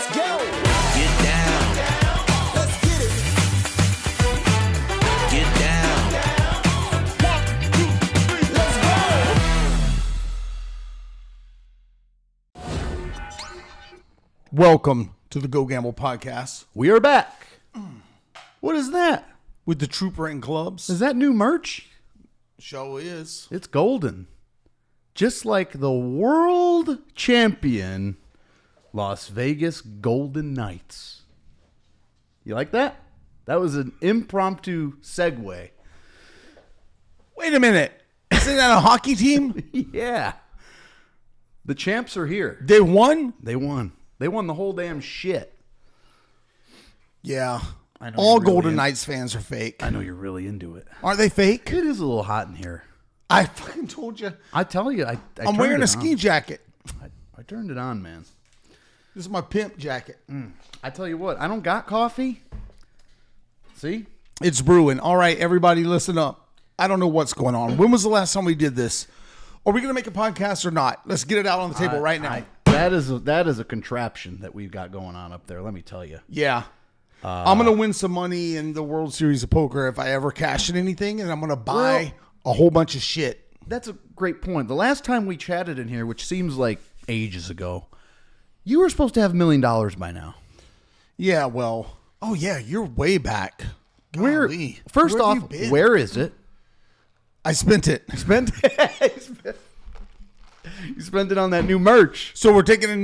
Let's go. Get down. Let's get it. Get down. 1, 2, 3, let's go. Welcome to the Go Gamble Podcast We are back. What is that? with the Trooper and Clubs. Is that new merch? Show is. It's golden. Just like the world champion Las Vegas Golden Knights. You like that? That was an impromptu segue. Wait a minute. Isn't that a hockey team? Yeah. The champs are here. They won? They won. They won the whole damn shit. Yeah. I know All you're really Golden in- Knights fans are fake. I know you're really into it. Aren't they fake? It is a little hot in here. I fucking told you. I tell you, I I'm turned wearing it a ski on. jacket. I turned it on, man. This is my pimp jacket. I tell you what, I don't got coffee. See? It's brewing. All right, everybody, listen up. I don't know what's going on. When was the last time we did this? Are we going to make a podcast or not? Let's get it out on the table right now. That is a contraption that we've got going on up there. Let me tell you. Yeah. I'm going to win some money in the World Series of Poker if I ever cash in anything, and I'm going to buy a whole bunch of shit. That's a great point. The last time we chatted in here, which seems like ages ago, you were supposed to have $1 million by now. Yeah, well, oh yeah, you're way back. Where? Golly. First Where have off, you been? where is it? I spent it. You spent it on that new merch. So we're taking a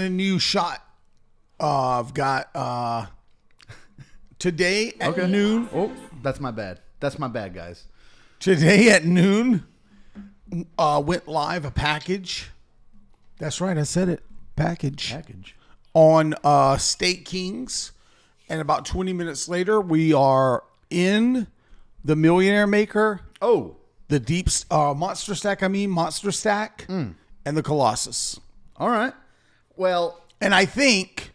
new shot. I've got today at noon. Oh, that's my bad. That's my bad, guys. Today at noon, went live a package. That's right, I said it. Package on State Kings, and about 20 minutes later, we are in the Millionaire Maker. Oh, The deep Monster Stack, Monster Stack, and the Colossus. all right. Well, And I think,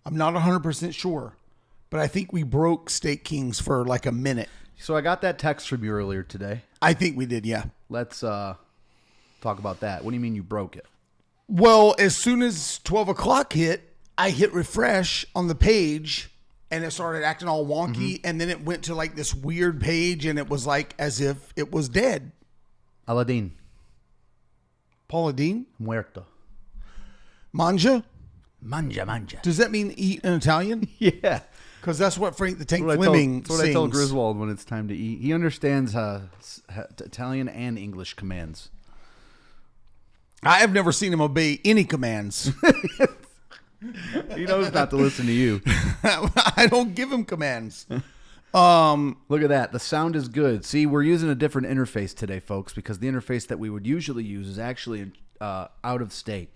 I'm not 100% sure, but I think we broke State Kings for like a minute. so I got that text from you earlier today. I think we did, yeah. Let's talk about that. What do you mean you broke it? Well, as soon as 12 o'clock hit, I hit refresh on the page, and it started acting all wonky, and then it went to like this weird page, and it was like as if it was dead. Aladdin. Paula Deen? Muerto. Manja? Manja. Does that mean eat in Italian? Yeah. Because that's what Frank the Tank That's Fleming what I tell sings. Griswold when it's time to eat. He understands Italian and English commands. I have never seen him obey any commands. He knows not to listen to you. I don't give him commands. Look at that. The sound is good. See, we're using a different interface today, folks, because the interface that we would usually use is actually out of state.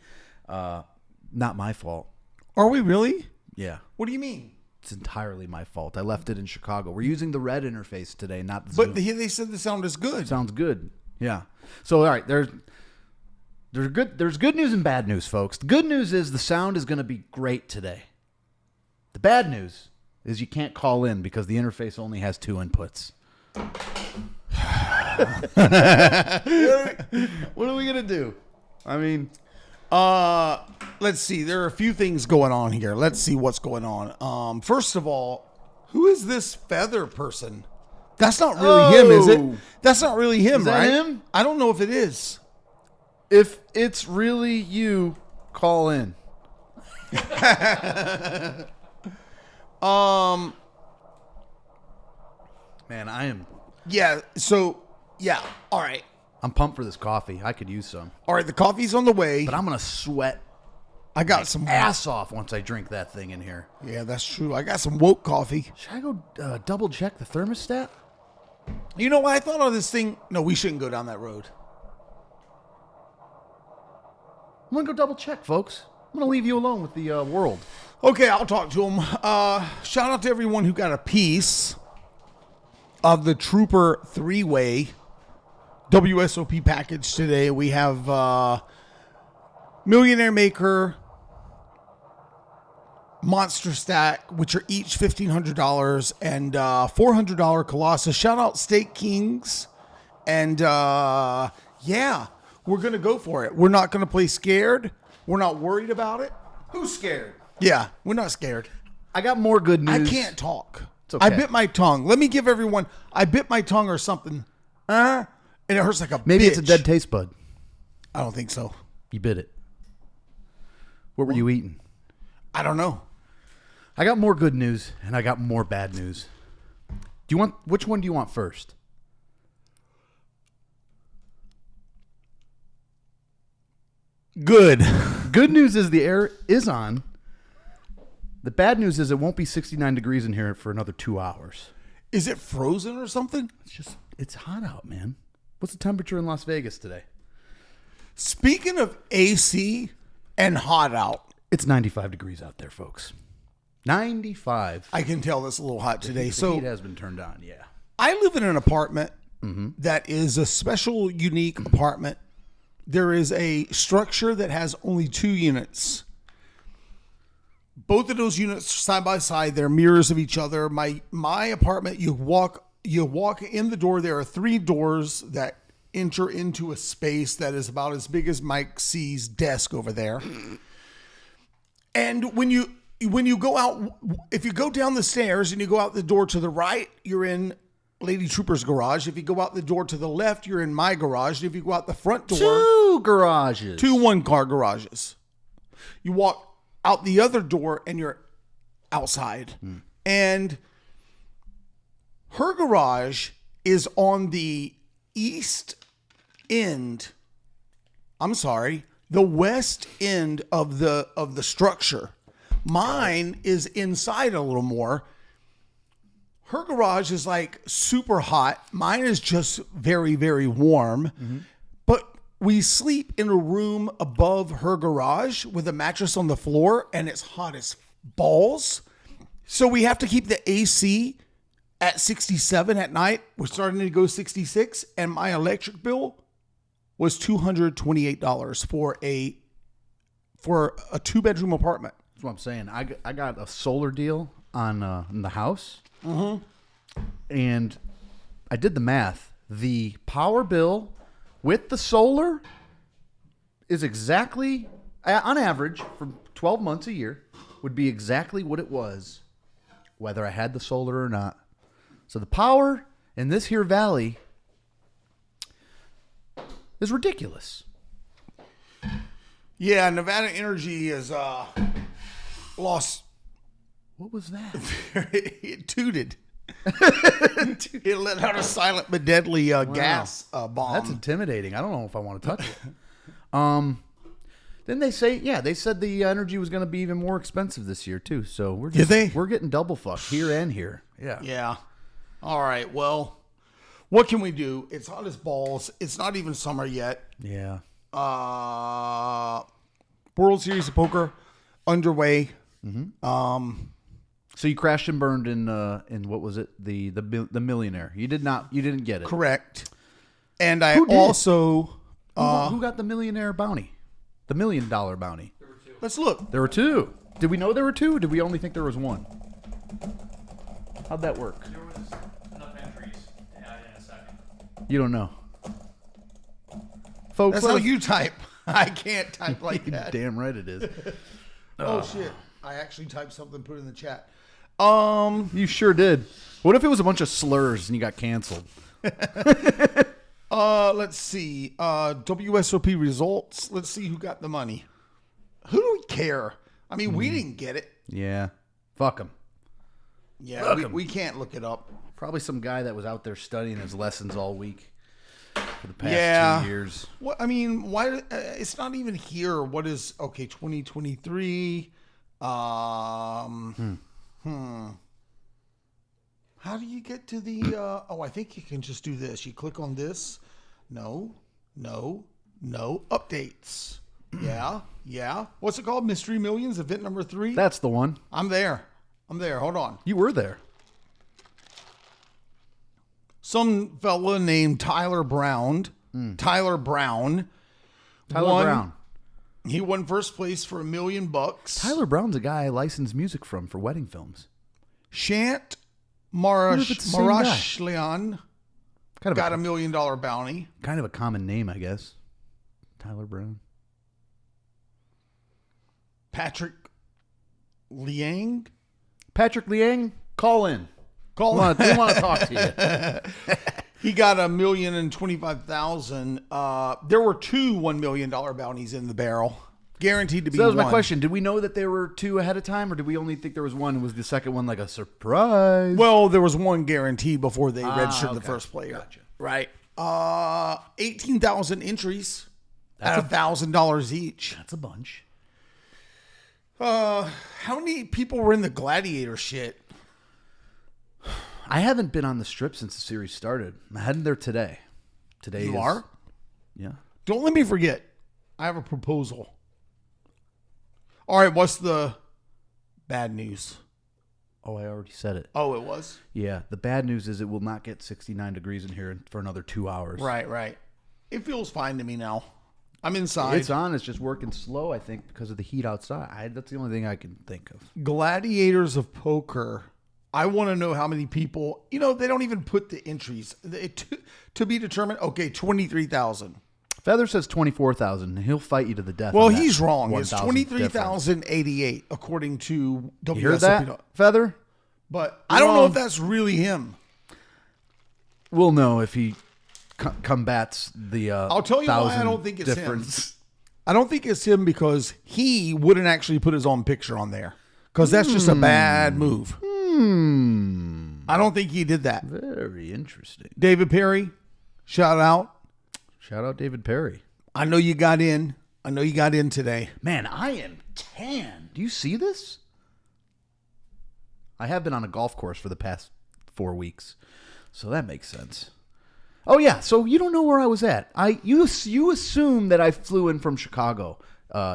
Not my fault. Are we really? Yeah. What do you mean? It's entirely my fault. I left it in Chicago. We're using the red interface today, not the But Zoom. they said the sound is good. Sounds good. Yeah. So, all right, there's good news and bad news, folks. The good news is the sound is going to be great today. The bad news is you can't call in because the interface only has 2 inputs. What are we going to do? I mean, Let's see. There are a few things going on here. Let's see what's going on. First of all, who is this feather person? That's not really him, is it? That's not really him, Is that right? him? I don't know if it is. if it's really you, call in. Man, Yeah. So, yeah. All right. I'm pumped for this coffee. I could use some. All right. The coffee's on the way. But I'm going to sweat I got some ass off once I drink that thing in here. Yeah, that's true. I got some woke coffee. Should I go double check the thermostat? You know what? I thought of this thing. No, we shouldn't go down that road. I'm going to go double check, folks. I'm going to leave you alone with the world. Okay, I'll talk to him. Shout out to everyone who got a piece of the Trooper 3-way WSOP package today. We have Millionaire Maker, Monster Stack, which are each $1,500, and $400 Colossus. Shout out State Kings. And yeah, we're going to go for it. We're not going to play scared. We're not worried about it. Who's scared? Yeah, we're not scared. I got more good news. I can't talk. It's okay. I bit my tongue. Let me give everyone. I bit my tongue or something. And it hurts like a Maybe bitch. it's a dead taste bud. I don't think so. You bit it. What were you eating? I don't know. I got more good news and I got more bad news. Which one do you want first? Good. Good news is the air is on. The bad news is it won't be 69 degrees in here for another 2 hours. Is it frozen or something? It's hot out, man. What's the temperature in Las Vegas today? Speaking of AC and hot out, It's 95 degrees out there, folks. 95. I can tell it's a little hot today. The So heat has been turned on, yeah. I live in an apartment that is a special, unique apartment. There is a structure that has only 2 units. Both of those units side by side, they're mirrors of each other. My apartment, you walk in the door. There are 3 doors that enter into a space that is about as big as Mike C's desk over there. And when you go out, if you go down the stairs and you go out the door to the right, you're in Lady Trooper's garage. If you go out the door to the left, you're in my garage. And if you go out the front door, 2 garages. 2 one-car garages. You walk out the other door and you're outside. And her garage is on the east end. I'm sorry, the west end of the structure. Mine is inside a little more. Her garage is like super hot. Mine is just very, very warm. But we sleep in a room above her garage with a mattress on the floor, and it's hot as balls. So we have to keep the AC at 67 at night. We're starting to go 66, and my electric bill was $228 for a 2-bedroom apartment. That's what I'm saying. I got a solar deal on the house. And I did the math. The power bill with the solar is exactly, on average, for 12 months a year, would be exactly what it was, whether I had the solar or not. So the power in this here valley is ridiculous. Yeah, Nevada Energy has lost. What was that? It tooted. It let out a silent but deadly gas bomb. That's intimidating. I don't know if I want to touch it. Then they said the energy was going to be even more expensive this year too. So we're getting double fucked here and here. Yeah. Yeah. All right. Well, what can we do? It's hot as balls. It's not even summer yet. Yeah. World Series of Poker underway. So you crashed and burned in what was it? The Millionaire. You didn't get it. Correct. And I Who did? also Who got the Millionaire bounty? The $1 million bounty. let's look. There were 2. Did we know there were 2? Or did we only think there was 1? How'd that work? There was enough entries to add in a second. You don't know. Folks, That's how you type. I can't type like that. Damn right it is. Oh shit! I actually typed something, put it in the chat. You sure did. What if it was a bunch of slurs and you got canceled? Let's see. WSOP results. Let's see who got the money. Who do we care? I mean, we didn't get it. Yeah. Fuck him. Yeah, we can't look it up. Probably some guy that was out there studying his lessons all week for the past 2 years. What I mean, why? It's not even here. What is 2023? How do you get to the? I think you can just do this. You click on this. No. Updates. Yeah. What's it called? Mystery Millions, event number 3. That's the one. I'm there. Hold on. You were there. Some fella named Tyler Brown. Tyler Brown. Brown. He won first place for $1 million. Tyler Brown's a guy I license music from for wedding films. Shant Wonder if it's the same guy. Marashlian got $1 million bounty. Kind of a common name, I guess. Tyler Brown. Patrick Liang. Patrick Liang, call in. We want to talk to you. He got $1,025,000. There were two $1 million bounties in the barrel, guaranteed to be. So that was one. my question. Did we know that there were two ahead of time, or did we only think there was one? Was the second one like a surprise? Well, there was one guaranteed before they registered the first player. Gotcha. Right. 18,000 entries at $1,000 each. That's a bunch. How many people were in the gladiator shit? I haven't been on the strip since the series started. I hadn't there today. You are? Yeah. Don't let me forget. I have a proposal. All right, what's the bad news? Oh, I already said it. Oh, it was? Yeah. The bad news is it will not get 69 degrees in here for another 2 hours. Right. It feels fine to me now. I'm inside. It's on. It's just working slow, I think, because of the heat outside. That's the only thing I can think of. Gladiators of Poker. I want to know how many people, they don't even put the entries. To be determined, okay, 23,000. Feather says 24,000. He'll fight you to the death. Well, on that he's wrong. It's 1,000 23,088 according to WSOP. You heard that, Feather? But I don't know if that's really him. We'll know if he combats the I'll tell you why I don't think it's him. I don't think it's him because he wouldn't actually put his own picture on there because that's just a bad move. I don't think he did that. Very interesting. David Perry, shout out. Shout out David Perry. I know you got in. Today. Man, I am tan. Do you see this? I have been on a golf course for the past 4 weeks, so that makes sense. Oh yeah, so you don't know where I was at. You assume that I flew in from Chicago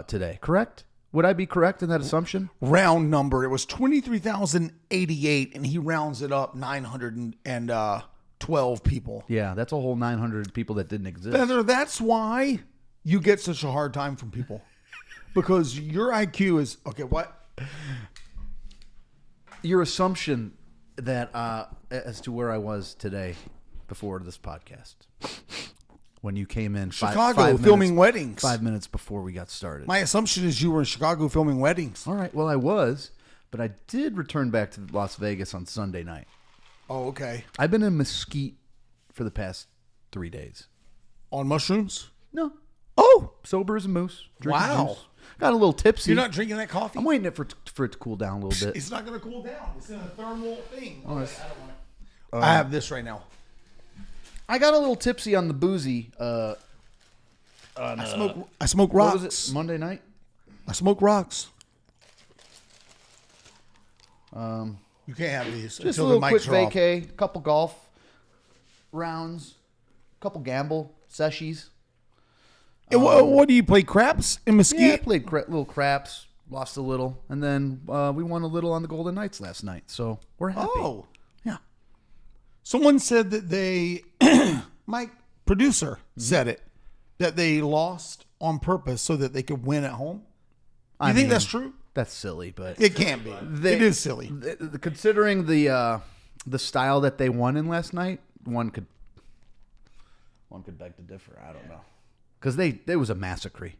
today, correct? Would I be correct in that assumption? Round number. It was 23,088, and he rounds it up 912 people. Yeah, that's a whole 900 people that didn't exist. Feather, that's why you get such a hard time from people. Because your IQ is... Okay, what? Your assumption that as to where I was today before this podcast. When you came in Chicago filming weddings. 5 minutes before we got started. My assumption is you were in Chicago filming weddings. All right, well, I was, but I did return back to Las Vegas on Sunday night. Oh, okay. I've been in Mesquite for the past 3 days. On mushrooms? No. Oh! Sober as a moose. Drinking Wow. juice. Got a little tipsy. You're not drinking that coffee? I'm waiting for it to cool down a little bit. It's not going to cool down. It's in a thermal thing. Oh, I don't want it. I have this right now. I got a little tipsy on the boozy. I smoke rocks. What was it? Monday night? I smoke rocks. You can't have these Just until a little the quick mics are off. vacay, a couple golf rounds, a couple gamble sessions. And what do you play? Craps in Mesquite? Yeah, I played little craps, lost a little, and then we won a little on the Golden Knights last night. So we're happy. Oh. Yeah. Someone said that they, my producer said it, that they lost on purpose so that they could win at home. You think that's true? That's silly, but It can't be. It is silly. Considering the style that they won in last night, one could beg to differ. I don't know, because there was a massacre,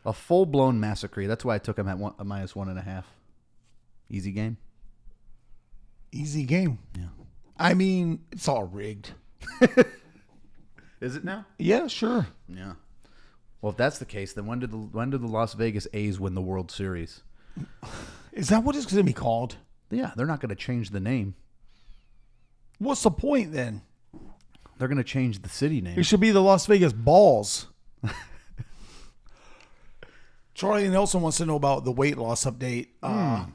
a full blown massacre. That's why I took them at a -1.5. Easy game. Easy game. Yeah. I mean, it's all rigged. Is it now? Yeah, sure. Yeah. Well, if that's the case, then when did the Las Vegas A's win the World Series? Is that what it's going to be called? Yeah, they're not going to change the name. What's the point then? They're going to change the city name. It should be the Las Vegas Balls. Charlie Nelson wants to know about the weight loss update. I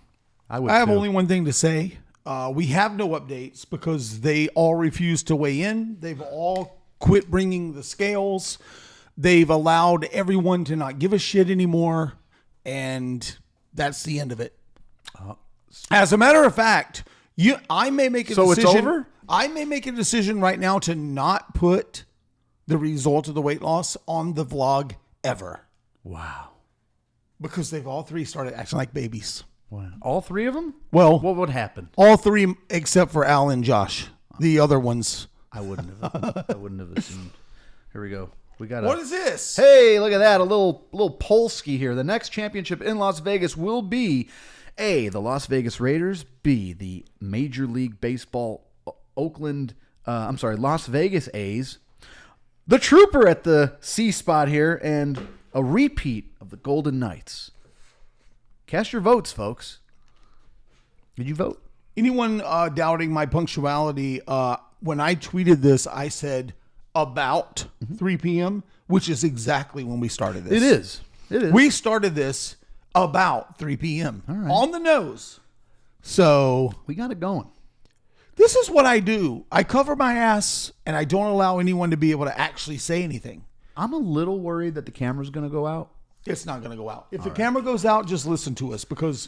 have only one thing to say. We have no updates because they all refuse to weigh in. They've all quit bringing the scales. They've allowed everyone to not give a shit anymore. And that's the end of it. As a matter of fact, I may make a decision. So it's over? I may make a decision right now to not put the result of the weight loss on the vlog ever. Wow. Because they've all three started acting like babies. Wow. All three of them? Well, What would happen? all three except for Al and Josh. The other ones. I wouldn't have assumed. Here we go. We got What is this? Hey, look at that. A little Polsky here. The next championship in Las Vegas will be A, the Las Vegas Raiders. B, the Major League Baseball Las Vegas A's. The Trooper at the C spot here, and a repeat of the Golden Knights. Cast your votes, folks. Did you vote? Anyone doubting my punctuality, when I tweeted this, I said about 3 p.m., which is exactly when we started this. It is. We started this about 3 p.m. All right. On the nose. So We got it going. this is what I do. I cover my ass, and I don't allow anyone to be able to actually say anything. I'm a little worried that the camera's going to go out. It's not going to go out. If the camera goes out, just listen to us, because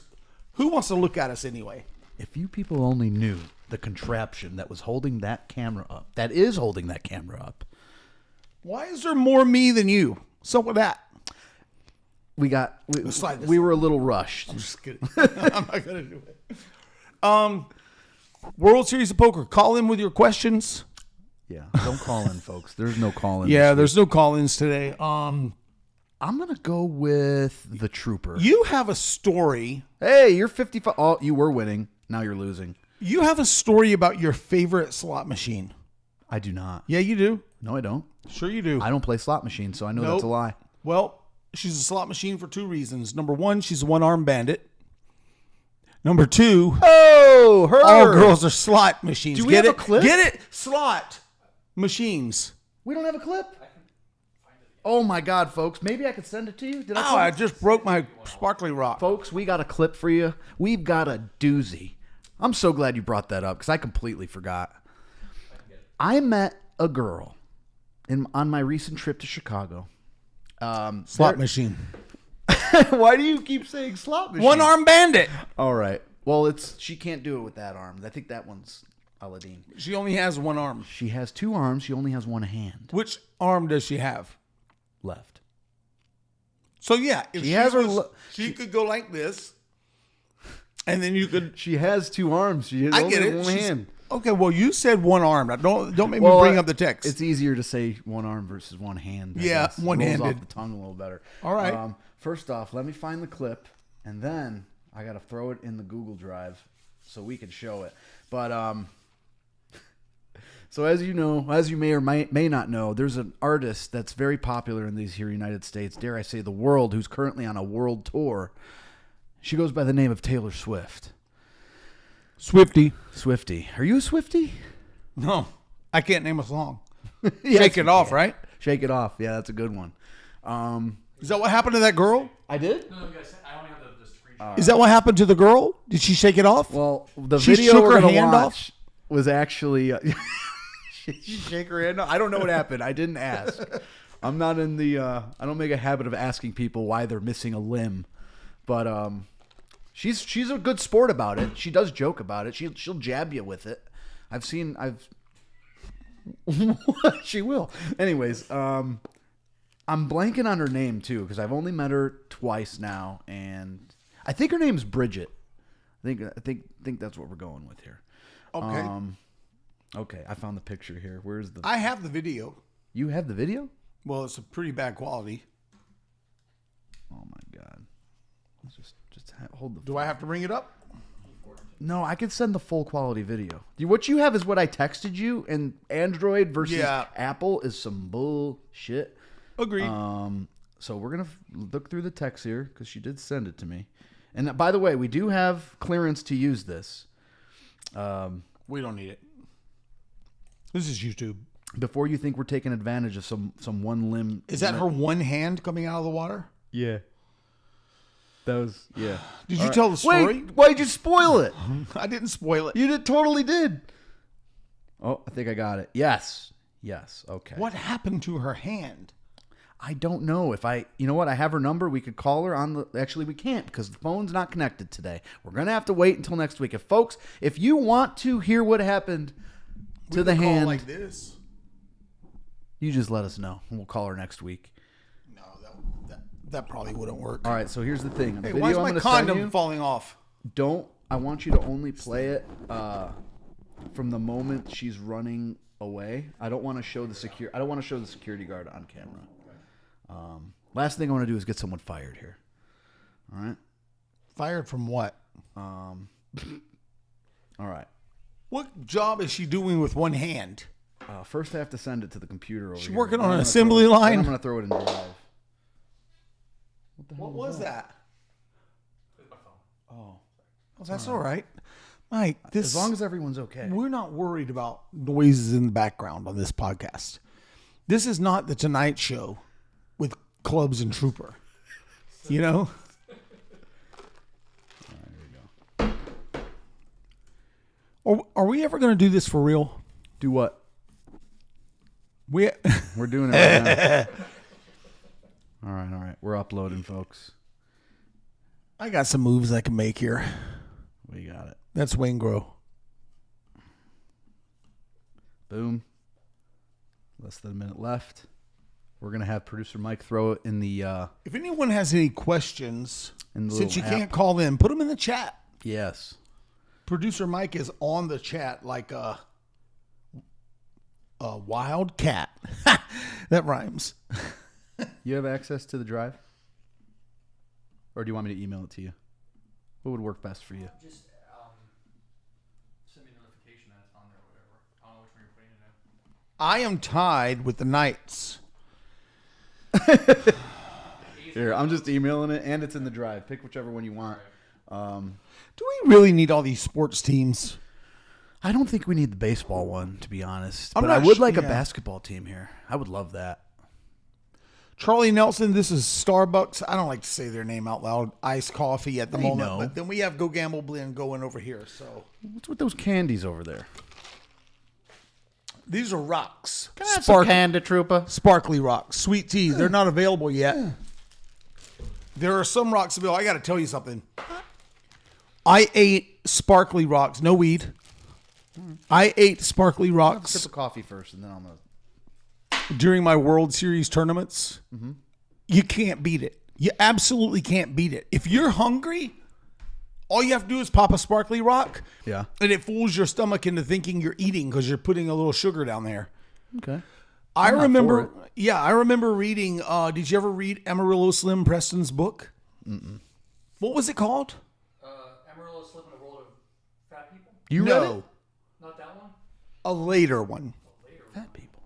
who wants to look at us anyway? If you people only knew the contraption that was holding that camera up, that is holding that camera up. Why is there more me than you? So with that. Slide this We were a little rushed. I'm just kidding. I'm not going to do it. World Series of Poker. Call in with your questions. Yeah, don't call in, folks. There's no call in. Yeah, there's no call-ins today. I'm going to go with the Trooper. You have a story. Hey, you're 55. Oh, you were winning. Now you're losing. You have a story about your favorite slot machine. I do not. Yeah, you do. No, I don't. Sure you do. I don't play slot machines, so I know Nope. that's a lie. Well, she's a slot machine for 2 reasons. Number 1, she's a one-armed bandit. Number 2, Oh, her. all girls are slot machines. Do we Get have it? a clip? Get it? Slot machines. We don't have a clip? Oh, my God, folks. Maybe I could send it to you. Did I? Oh, send I it? just broke my sparkly rock. Folks, we got a clip for you. We've got a doozy. I'm so glad you brought that up because I completely forgot. I met a girl on my recent trip to Chicago. Slot machine. Why do you keep saying slot machine? One-armed bandit. All right. Well, she can't do it with that arm. I think that one's Aladdin. She only has one arm. She has 2 arms. She only has 1 hand Which arm does she have? left. So yeah, if She has her she could go like this, and then you could. She has 2 arms. She has I only get it. 1 She's- hand. Okay, well you said one arm. Now, don't make me bring up the text. It's easier to say 1 arm versus 1 hand. I Yeah, guess. one-handed. Rolls off the tongue a little better. All right. First off, let me find the clip, and then I got to throw it in the Google Drive so we can show it. But so as you know, as you may or may not know, there's an artist that's very popular in these here United States, dare I say the world, who's currently on a world tour. She goes by the name of Taylor Swift. Swifty. Swifty. Are you a Swifty? No, I can't name a song. Yes, Shake it off, right? Shake it off. Yeah, that's a good one. Is that what happened to that girl? I did? No, guys, I only have the screenshot. Is that what happened to the girl? Did she shake it off? Well, the She video shook we're her gonna hand watch was actually. She shake her hand? I don't know what happened. I didn't ask. I'm not in the. I don't make a habit of asking people why they're missing a limb, but she's a good sport about it. She does joke about it. She'll jab you with it. She will. Anyways, I'm blanking on her name too because I've only met her twice now, and I think her name's Bridget. I think that's what we're going with here. Okay. Okay, I found the picture here. Where's the? I have the video. You have the video? Well, it's a pretty bad quality. Oh my God! Let's just hold the. Do I have to bring it up? No, I could send the full quality video. What you have is what I texted you, and Android versus Apple is some bullshit. Agreed. So we're gonna look through the text here because she did send it to me. And by the way, we do have clearance to use this. We don't need it. This is YouTube. Before you think we're taking advantage of some one limb. Is that her one hand coming out of the water? Yeah. That was Did you tell the story? Wait, why'd you spoil it? I didn't spoil it. You totally did. Oh, I think I got it. Yes. Okay. What happened to her hand? I don't know. You know what? I have her number. We could call her on the. Actually, we can't because the phone's not connected today. We're gonna have to wait until next week. If you want to hear what happened to the hand, like this. you just let us know, and we'll call her next week. No, that probably wouldn't work. All right. So here's the thing. The Hey, video why is I'm my gonna send condom you, falling off? I want you to only play it from the moment she's running away. I don't want to show the security guard on camera. Last thing I want to do is get someone fired here. All right. Fired from what? All right. What job is she doing with one hand? First, I have to send it to the computer over She's here. working Then on I'm an gonna assembly throw it- line? Then I'm going to throw it in drive. What was that? Oh. Oh, that's all right. Mike, As long as everyone's okay. we're not worried about noises in the background on this podcast. This is not the Tonight Show with Clubs and Trooper. You know? Are we ever going to do this for real? Do what? We're doing it right now. All right. We're uploading, folks. I got some moves I can make here. We got it. That's Wayne Grow. Boom. Less than a minute left. We're going to have producer Mike throw it in the... If anyone has any questions, in the since you little app. can't call in, put them in the chat. Yes. Producer Mike is on the chat like a wild cat. That rhymes. You have access to the drive? Or do you want me to email it to you? What would work best for you? Just send me a notification that it's on there or whatever. I don't know which one you're putting it in. I am tied with the Knights. Here, I'm just emailing it, and it's in the drive. Pick whichever one you want. Do we really need all these sports teams? I don't think we need the baseball one, to be honest. I'm But I not would su- like a yeah. basketball team here. I would love that. Charlie Nelson, this is Starbucks. I don't like to say their name out loud. Iced coffee at the They moment. know. But then we have Go Gamble Blend going over here. So What's with those candies over there? these are rocks. Candy Trooper. Sparkly rocks. Sweet tea. They're not available yet. There are some rocks available. I got to tell you something. I ate sparkly rocks. No weed. I ate sparkly Sip rocks of coffee first, and then I'm going to... during my World Series tournaments. You can't beat it. You absolutely can't beat it. If you're hungry, all you have to do is pop a sparkly rock. Yeah. And it fools your stomach into thinking you're eating because you're putting a little sugar down there. Okay. I I'm not remember, for I remember reading. Did you ever read Amarillo Slim Preston's book? What was it called? Amarillo Slip in the World of Fat People? You read it? Not that one? A later one. Fat people.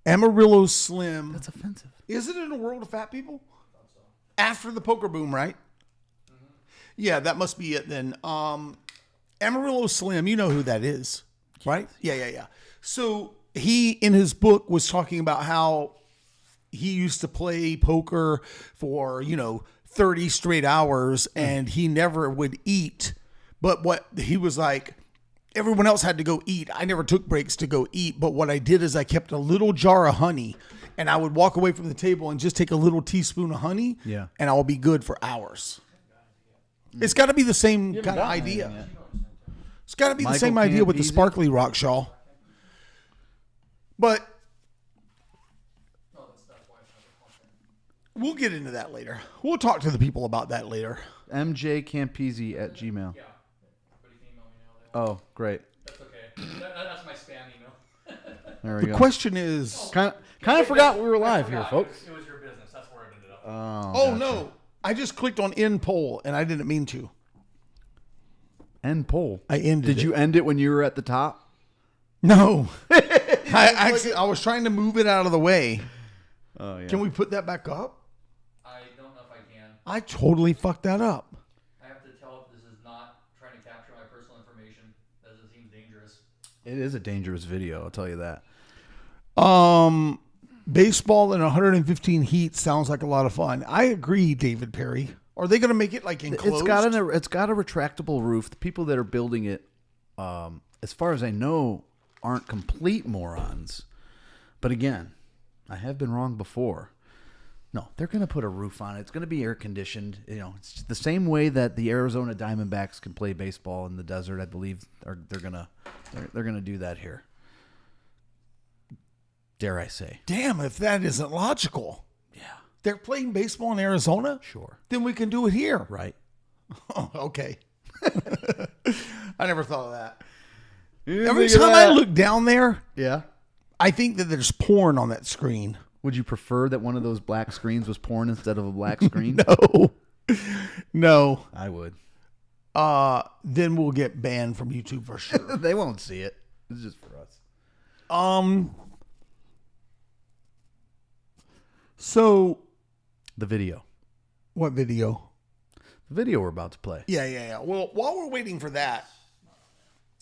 Amarillo Slim. That's offensive. Is it in a world of fat people? After the poker boom, right? Yeah, that must be it then. Amarillo Slim, you know who that is, right? Yeah. So he, in his book, was talking about how he used to play poker for, 30 straight hours and he never would eat. But what he was like, everyone else had to go eat. I never took breaks to go eat. But what I did is I kept a little jar of honey and I would walk away from the table and just take a little teaspoon of honey. Yeah. And I will be good for hours. It's got to be the same kind of idea. It's got to be the Michael same idea with the Campese? sparkly rock, Shaw. But we'll get into that later. We'll talk to the people about that later. MJCampese at Gmail. Yeah. But you can email me now. Oh, great. That's okay. That's my spam email. There we The go. question is, Kind of forgot we were live here, folks. It was your business. That's where it ended up. oh no, I just clicked on end poll and I didn't mean to. End poll. I ended Did you end it when you were at the top? No. I was trying to move it out of the way. Oh, yeah. Can we put that back up? I don't know if I can. I totally fucked that up. I have to tell if this is not trying to capture my personal information, as it seems dangerous. It is a dangerous video, I'll tell you that. Baseball in 115 heat sounds like a lot of fun. I agree, David Perry. Are they going to make it like enclosed? It's got a retractable roof. The people that are building it, as far as I know, aren't complete morons. But again, I have been wrong before. No, they're going to put a roof on it. It's going to be air conditioned. It's the same way that the Arizona Diamondbacks can play baseball in the desert. I believe they're gonna do that here. Dare I say? Damn, if that isn't logical. Yeah. They're playing baseball in Arizona? Sure. Then we can do it here. Right. Oh, okay. I never thought of that. Every time I look down there, Yeah. I think that there's porn on that screen. Would you prefer that one of those black screens was porn instead of a black screen? No. I would. then we'll get banned from YouTube for sure. They won't see it. It's just for us. So The video. what video? The video we're about to play. Yeah. Well, while we're waiting for that,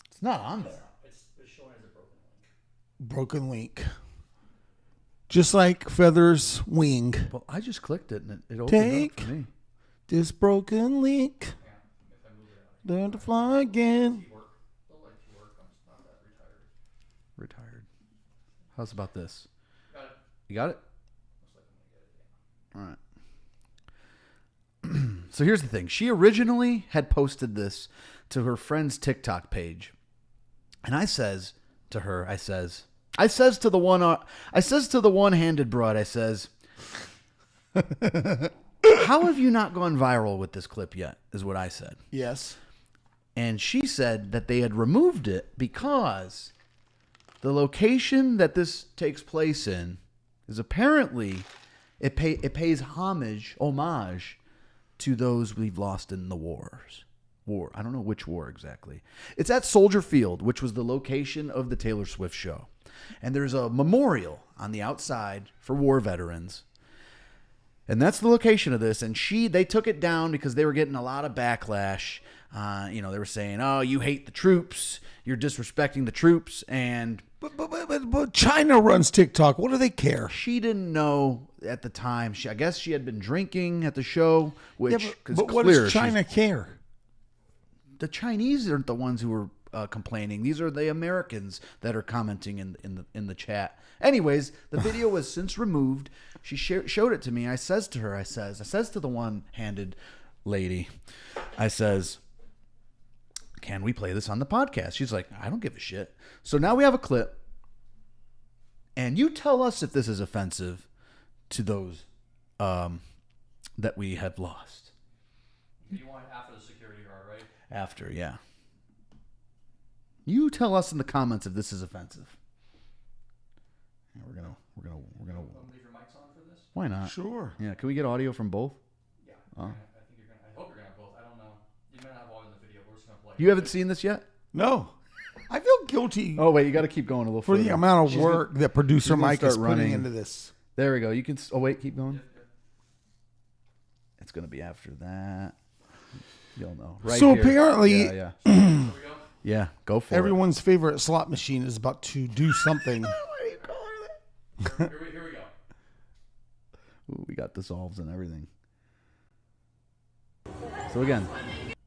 It's not on there. It's showing as a broken link. broken link. Just like Feather's wing. Well, I just clicked it and it opened Take up for me. this broken link. Yeah, if I move it out. Learn to fly again. Work. Still like to work. I'm just not that retired. Retired. How's about this? Got it. You got it? Looks like I'm gonna get it. Yeah. All right. So here's the thing. She originally had posted this to her friend's TikTok page. And I says to her, I says to the one-handed broad, I says, how have you not gone viral with this clip yet, is what I said. Yes. And she said that they had removed it because the location that this takes place in is apparently, it pays homage to those we've lost in the wars. I don't know which war exactly. It's at Soldier Field, which was the location of the Taylor Swift show. And there's a memorial on the outside for war veterans. And that's the location of this. And they took it down because they were getting a lot of backlash. They were saying, "Oh, you hate the troops. You're disrespecting the troops." And But China runs TikTok. What do they care? she didn't know at the time. I guess she had been drinking at the show, which Yeah, is but what clear. does China care? The Chinese aren't the ones who are complaining. These are the Americans that are commenting in the chat. Anyways, the video was since removed. She showed it to me. I says to her, I says to the one-handed lady, I says, "Can we play this on the podcast?" She's like, "I don't give a shit." So now we have a clip, and you tell us if this is offensive to those that we have lost. You want it after the security guard, right? After, yeah. You tell us in the comments if this is offensive. Yeah, we're gonna. Leave your mics on for this. Why not? Sure. Yeah. Can we get audio from both? Yeah. I think you're gonna. I hope you're gonna have both. I don't know. You might not have all in the video. We're just gonna play. You haven't seen this yet? No. I feel guilty Oh wait, you got to keep going a little for further. the amount of work that producer gonna Mike is start putting running. into this. There we go. You can. Oh wait, keep going. It's gonna be after that. You'll know. Right So here. apparently- Yeah. Here we go. Yeah. Go for Everyone's favorite slot machine is about to do something. Here we go. it. Ooh, we got dissolves and everything. So again,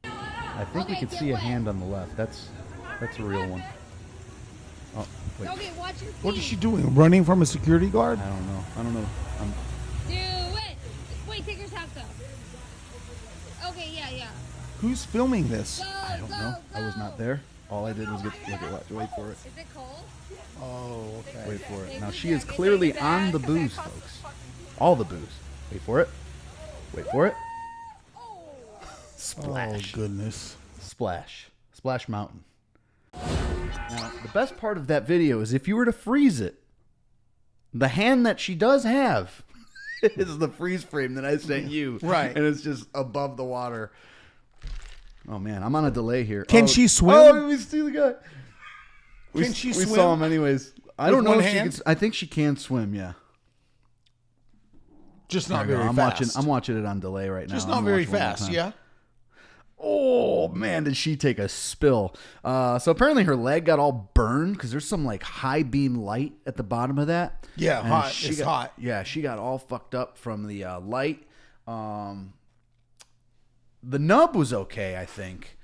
I think we can see a hand on the left. That's a real one. Oh wait. Okay, watch your feet. What is she doing? Running from a security guard? I don't know. Do it. Wait, take your socks off. Okay, yeah. Who's filming this? Go, I don't know. I was not there. All I did was wait for it. Is it cold? Oh, okay. Wait for it. Now she is clearly on the booze, folks. All the booze. Wait for it. Wait for it. Splash. Oh, goodness. Splash. Splash Mountain. Now, the best part of that video is if you were to freeze it, the hand that she does have is the freeze frame that I sent you. Right. And it's just above the water. Oh, man. I'm on a delay here. Can she swim? Oh, we see the guy. Can she We swim? saw him anyways. I With don't know one if she hand? can. I think she can swim, yeah. Just not There we very go. fast. I'm watching it on delay right now. Just I'm not gonna very watch it one more fast, time. yeah? Oh man, did she take a spill? So apparently her leg got all burned because there's some like high beam light at the bottom of that. Yeah, And hot. she It's got- hot. Yeah, she got all fucked up from the light. The nub was okay, I think,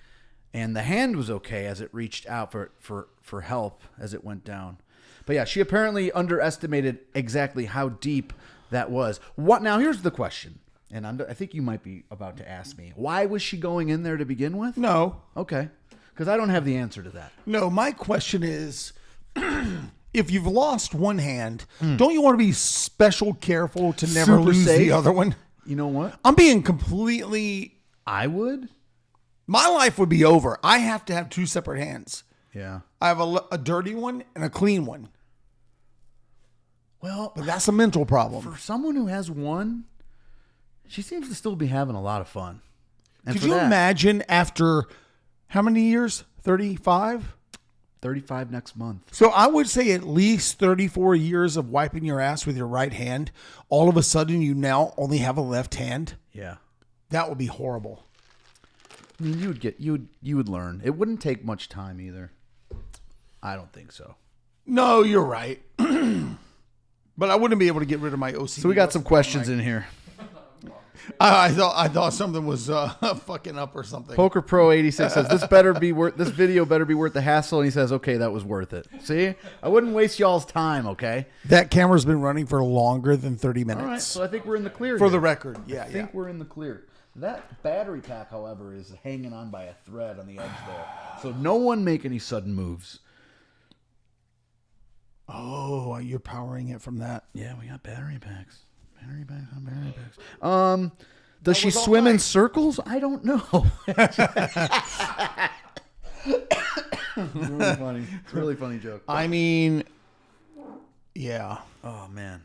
and the hand was okay as it reached out for help as it went down. But yeah, she apparently underestimated exactly how deep that was. What now? Here's the question. And I think you might be about to ask me, why was she going in there to begin with? No. Okay. Because I don't have the answer to that. No, my question is, if you've lost one hand, don't you want to be special careful to never Super lose safe. the other one? You know what? I'm being completely... I would? My life would be over. I have to have two separate hands. Yeah. I have a dirty one and a clean one. Well, But that's a mental problem. for someone who has one, she seems to still be having a lot of fun. And Could for you that, imagine after how many years? 35? 35 next month. So I would say at least 34 years of wiping your ass with your right hand. All of a sudden, you now only have a left hand. Yeah. That would be horrible. I mean, you would learn. It wouldn't take much time either. I don't think so. No, you're right. But I wouldn't be able to get rid of my OCD. So we got some questions in here. I thought something was fucking up or something. Poker Pro 86 says this video better be worth the hassle, and he says, okay, that was worth it. See, I wouldn't waste y'all's time. Okay. That camera's been running for longer than 30 minutes. All right. So I think we're in the clear. For here. the record, I think we're in the clear. That battery pack, however, is hanging on by a thread on the edge there. So no one make any sudden moves. Oh, you're powering it from that. Yeah, we got battery packs. Battery packs on battery packs. Does she swim in circles? I don't know. It's really funny. It's a really funny joke. I mean, yeah. Oh man.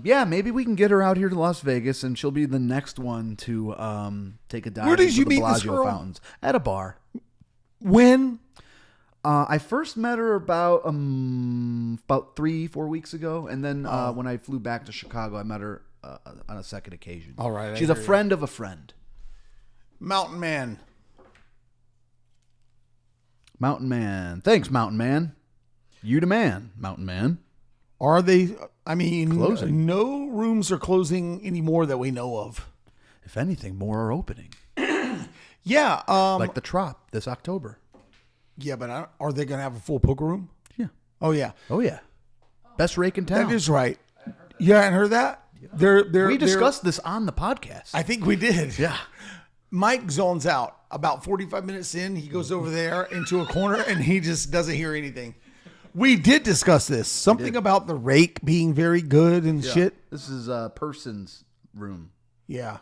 Yeah, maybe we can get her out here to Las Vegas, and she'll be the next one to take a dive Where did into you the meet this Bellagio girl? fountains at a bar. When? I first met her about 3-4 weeks ago, and then when I flew back to Chicago, I met her on a second occasion. All right, I she's a hear you. friend of a friend. Mountain Man. Mountain Man, thanks, Mountain Man. You the man, Mountain Man. Are they? I mean, Closing. no rooms are closing anymore that we know of. If anything, more are opening, Yeah. like the Trop this October. Yeah, but are they going to have a full poker room? Yeah. Oh yeah, Oh yeah. Best rake in town. that is right. You haven't heard that? We discussed this on the podcast. I think we did. yeah. Mike zones out. About 45 minutes in, he goes over there into a corner and he just doesn't hear anything. We did discuss this. Something about the rake being very good and shit. This is Person's room. Yeah.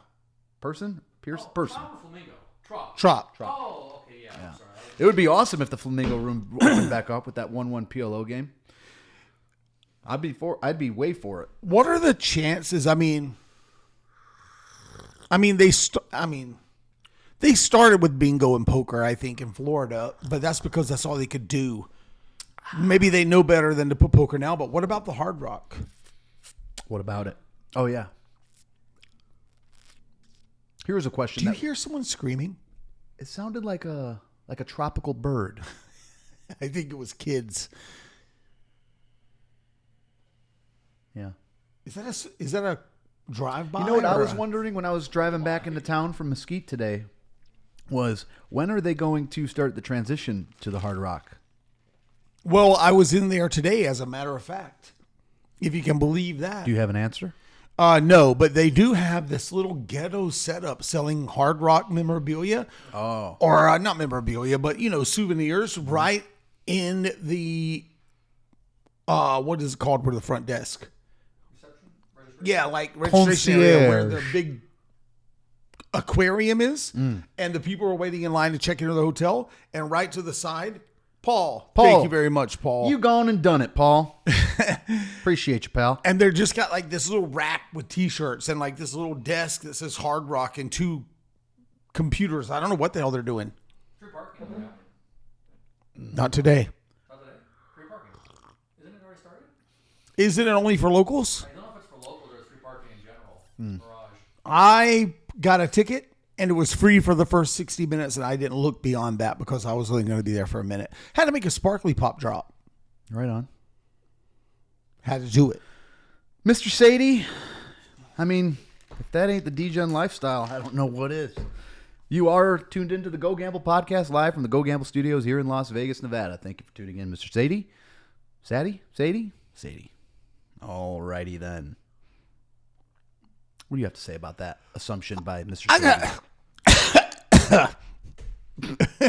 Person? Person. Not a flamingo. Trop. Trop. Oh, okay, yeah. I'm sorry. It would be awesome if the Flamingo room opened back up with that 1-1 PLO game. I'd be way for it. What are the chances? I mean, they started with bingo and poker, I think, in Florida, but that's because that's all they could do. Maybe they know better than to put poker now, but what about the Hard Rock? What about it? Oh yeah. Here's a question. Do you hear someone screaming? It sounded like a tropical bird. I think it was kids. Yeah. Is that a drive-by? You know what I or was wondering when I was driving back into town from Mesquite today was when are they going to start the transition to the Hard Rock? Well, I was in there today, as a matter of fact. If you can believe that. Do you have an answer? No, but they do have this little ghetto setup selling Hard Rock memorabilia. Oh. Or not memorabilia, but, souvenirs right in the, what is it called, where the front desk? Yeah, like registration area where the big aquarium is. And the people are waiting in line to check into the hotel. And right to the side, Paul. Thank you very much, Paul. You gone and done it, Paul. Appreciate you, pal. And they're just got like this little rack with T-shirts and like this little desk that says Hard Rock and 2 computers. I don't know what the hell they're doing. Free parking. Yeah. Not today. Not today. Free parking. Isn't it already started? Isn't it only for locals? I don't know if it's for locals or it's free parking in general. Garage. I got a ticket and it was free for the first 60 minutes and I didn't look beyond that because I was only going to be there for a minute. Had to make a sparkly pop drop. Right on. Had to do it. Mr. Sadie, I mean, if that ain't the DGen lifestyle, I don't know what is. You are tuned into the Go Gamble podcast live from the Go Gamble studios here in Las Vegas, Nevada. Thank you for tuning in, Mr. Sadie. Sadie. All righty then. What do you have to say about that assumption by Mr. Sadie?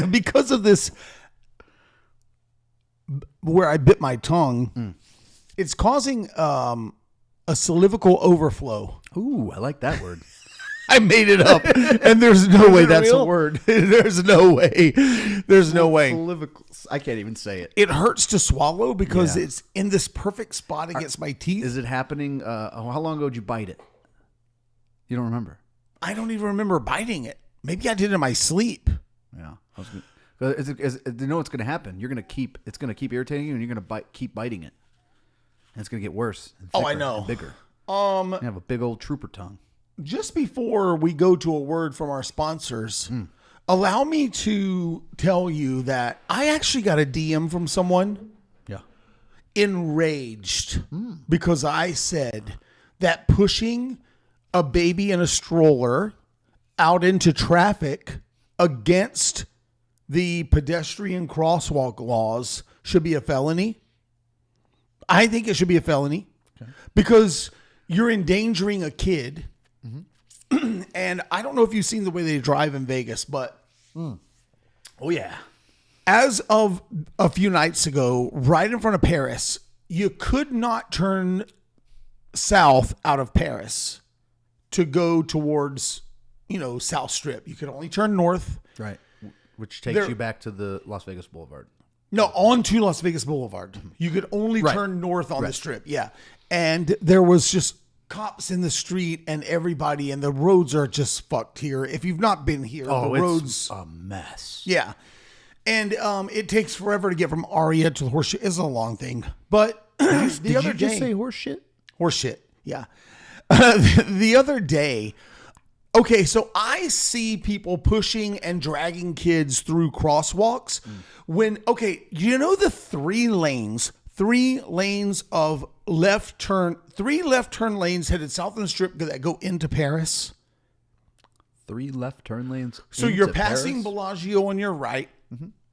Because of this, where I bit my tongue, it's causing a salivical overflow. Ooh, I like that word. I made it up, and there's no way it that's real? a word. There's no way. There's no way. I can't even say it. It hurts to swallow because Yeah. it's in this perfect spot against my teeth. Is it happening? How long ago did you bite it? You don't remember? I don't even remember biting it. Maybe I did it in my sleep. Yeah. You know what's going to happen? It's going to keep irritating you, and you're going to keep biting it. And it's going to get worse. And Oh, I thicker know. and bigger. You have a big old trooper tongue. Just before we go to a word from our sponsors, allow me to tell you that I actually got a DM from someone Yeah. enraged because I said that pushing a baby in a stroller out into traffic against the pedestrian crosswalk laws should be a felony. I think it should be a felony because you're endangering a kid. And I don't know if you've seen the way they drive in Vegas, but oh yeah, as of a few nights ago, right in front of Paris, you could not turn south out of Paris to go towards, South Strip. You could only turn north. right. Which takes you back to the Las Vegas Boulevard. No, onto Las Vegas Boulevard. You could only turn north on the strip. Yeah. And there was just cops in the street and everybody, and the roads are just fucked here. If you've not been here, the roads. It's a mess. Yeah. And it takes forever to get from Aria to the Horseshoe. It's a long thing. But the other day. Just say horse shit? Horse shit. Yeah. The other day. Okay, so I see people pushing and dragging kids through crosswalks the three lanes of three left turn lanes headed south on the strip that go into Paris. 3 left turn lanes. So you're into passing Paris? Bellagio on your right.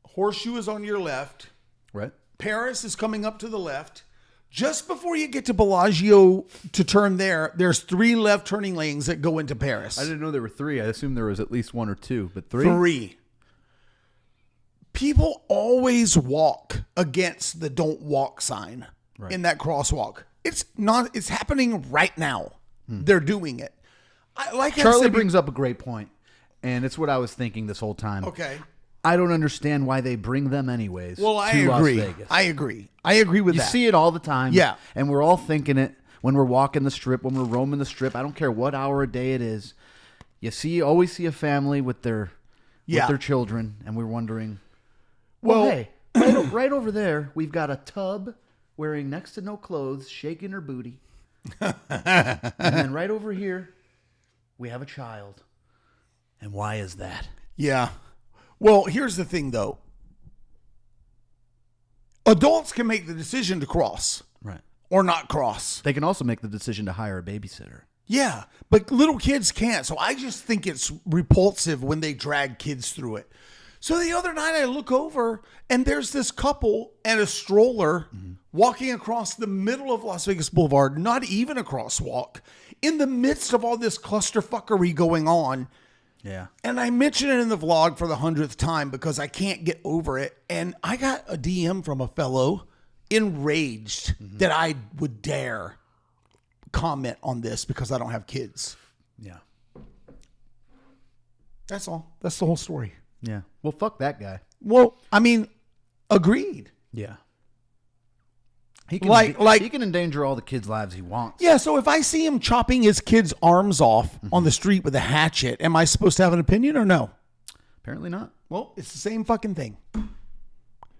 Horseshoe is on your left. Right. Paris is coming up to the left. Just before you get to Bellagio to turn there's 3 left turning lanes that go into Paris. I didn't know there were 3. I assumed there was at least 1 or 2, but 3? 3. People always walk against the don't walk sign in that crosswalk. It's happening right now. They're doing it. Charlie brings up a great point, and it's what I was thinking this whole time. Okay. I don't understand why they bring them anyways. Well, I to agree. Las Vegas. I agree with You that. see it all the time. Yeah. And we're all thinking it when we're walking the strip, when we're roaming the strip. I don't care what hour of day it is. You always see a family with their children, and we're wondering, hey, right over there, we've got a tub wearing next to no clothes, shaking her booty. And then right over here, we have a child. And why is that? Yeah. Well, here's the thing, though. Adults can make the decision to cross. Right. Or not cross. They can also make the decision to hire a babysitter. Yeah, but little kids can't. So I just think it's repulsive when they drag kids through it. So the other night I look over and there's this couple and a stroller walking across the middle of Las Vegas Boulevard, not even a crosswalk, in the midst of all this clusterfuckery going on. Yeah. And I mentioned it in the vlog for the 100th time because I can't get over it. And I got a DM from a fellow enraged that I would dare comment on this because I don't have kids. Yeah. That's all. That's the whole story. Yeah. Well, fuck that guy. Well, I mean, agreed. Yeah. He can he can endanger all the kids' lives he wants. Yeah, so if I see him chopping his kid's arms off on the street with a hatchet, am I supposed to have an opinion or no? Apparently not. Well, it's the same fucking thing.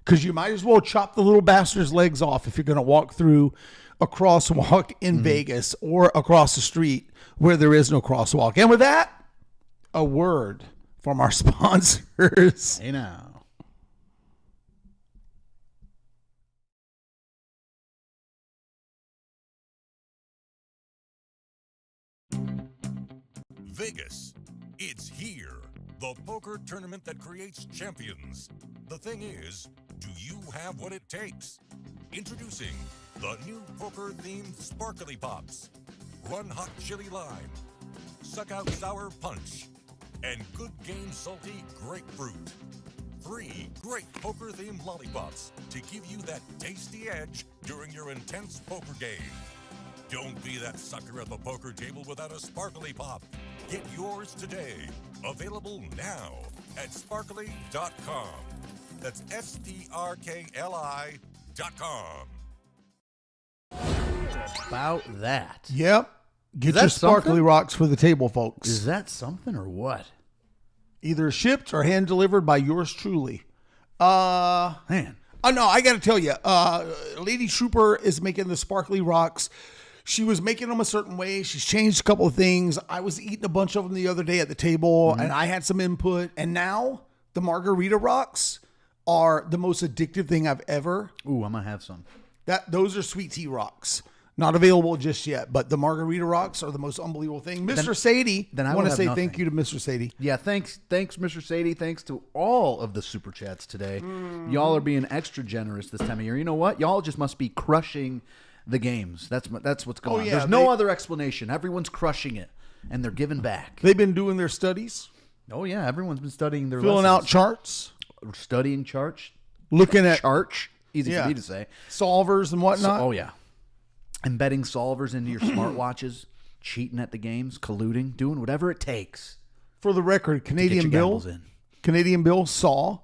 Because you might as well chop the little bastard's legs off if you're going to walk through a crosswalk in Vegas or across the street where there is no crosswalk. And with that, a word from our sponsors. Hey now. Vegas. It's here. The poker tournament that creates champions. The thing is, do you have what it takes? Introducing the new poker-themed Sparkly Pops. Run hot chili lime. Suck out sour punch. And good game salty grapefruit. 3 great poker-themed lollipops to give you that tasty edge during your intense poker game. Don't be that sucker at the poker table without a Sparkly Pop. Get yours today. Available now at sparkly.com. That's SPRKLI.com. About that. Yep. Get that your sparkly something? rocks for the table, folks. Is that something or what? Either shipped or hand delivered by yours truly. Man. Oh no, I got to tell you, Lady Trooper is making the sparkly rocks. She was making them a certain way. She's changed a couple of things. I was eating a bunch of them the other day at the table, and I had some input. And now the margarita rocks are the most addictive thing I've ever. Ooh, I'm going to have some. Those are sweet tea rocks. Not available just yet, but the margarita rocks are the most unbelievable thing. Mr. Sadie, then I want will to say have thank nothing. you to Mr. Sadie. Yeah, thanks, Mr. Sadie. Thanks to all of the super chats today. Y'all are being extra generous this time of year. You know what? Y'all just must be crushing the games. That's what's going on. yeah, There's no other explanation. Everyone's crushing it, and they're giving back. They've been doing their studies, Oh yeah, everyone's been studying their filling out lessons. charts, Studying charts. looking at Charch. Easy Yeah. for me to say. solvers and whatnot. Oh yeah. Embedding solvers into your smartwatches, cheating at the games, colluding, doing whatever it takes For the record, to get your Canadian Bill gambles in. saw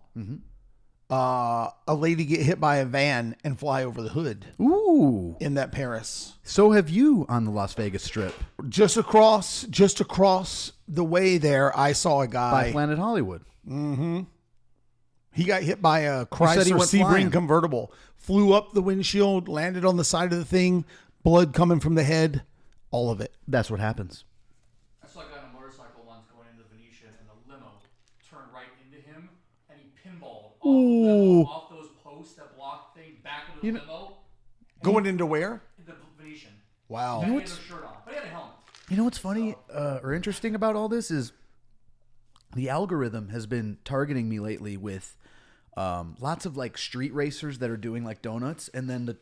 a lady get hit by a van and fly over the hood Ooh. in that Paris. So have you on the Las Vegas Strip Just across the way there, I saw a by guy. Planet Hollywood. He got hit by a said he Chrysler went Sebring flying. convertible. Flew up the windshield, landed on the side of the thing, blood coming from the head, all of it. That's what happens. I saw a guy on a motorcycle once going into the Venetian, and the limo turned right into him, and he pinballed off, the limo, off those posts that block thing back into the limo. Going into where? The Venetian. Wow. He had no shirt on, but he had a helmet. You know what's funny or interesting about all this is the algorithm has been targeting me lately with lots of like street racers that are doing like donuts, and then the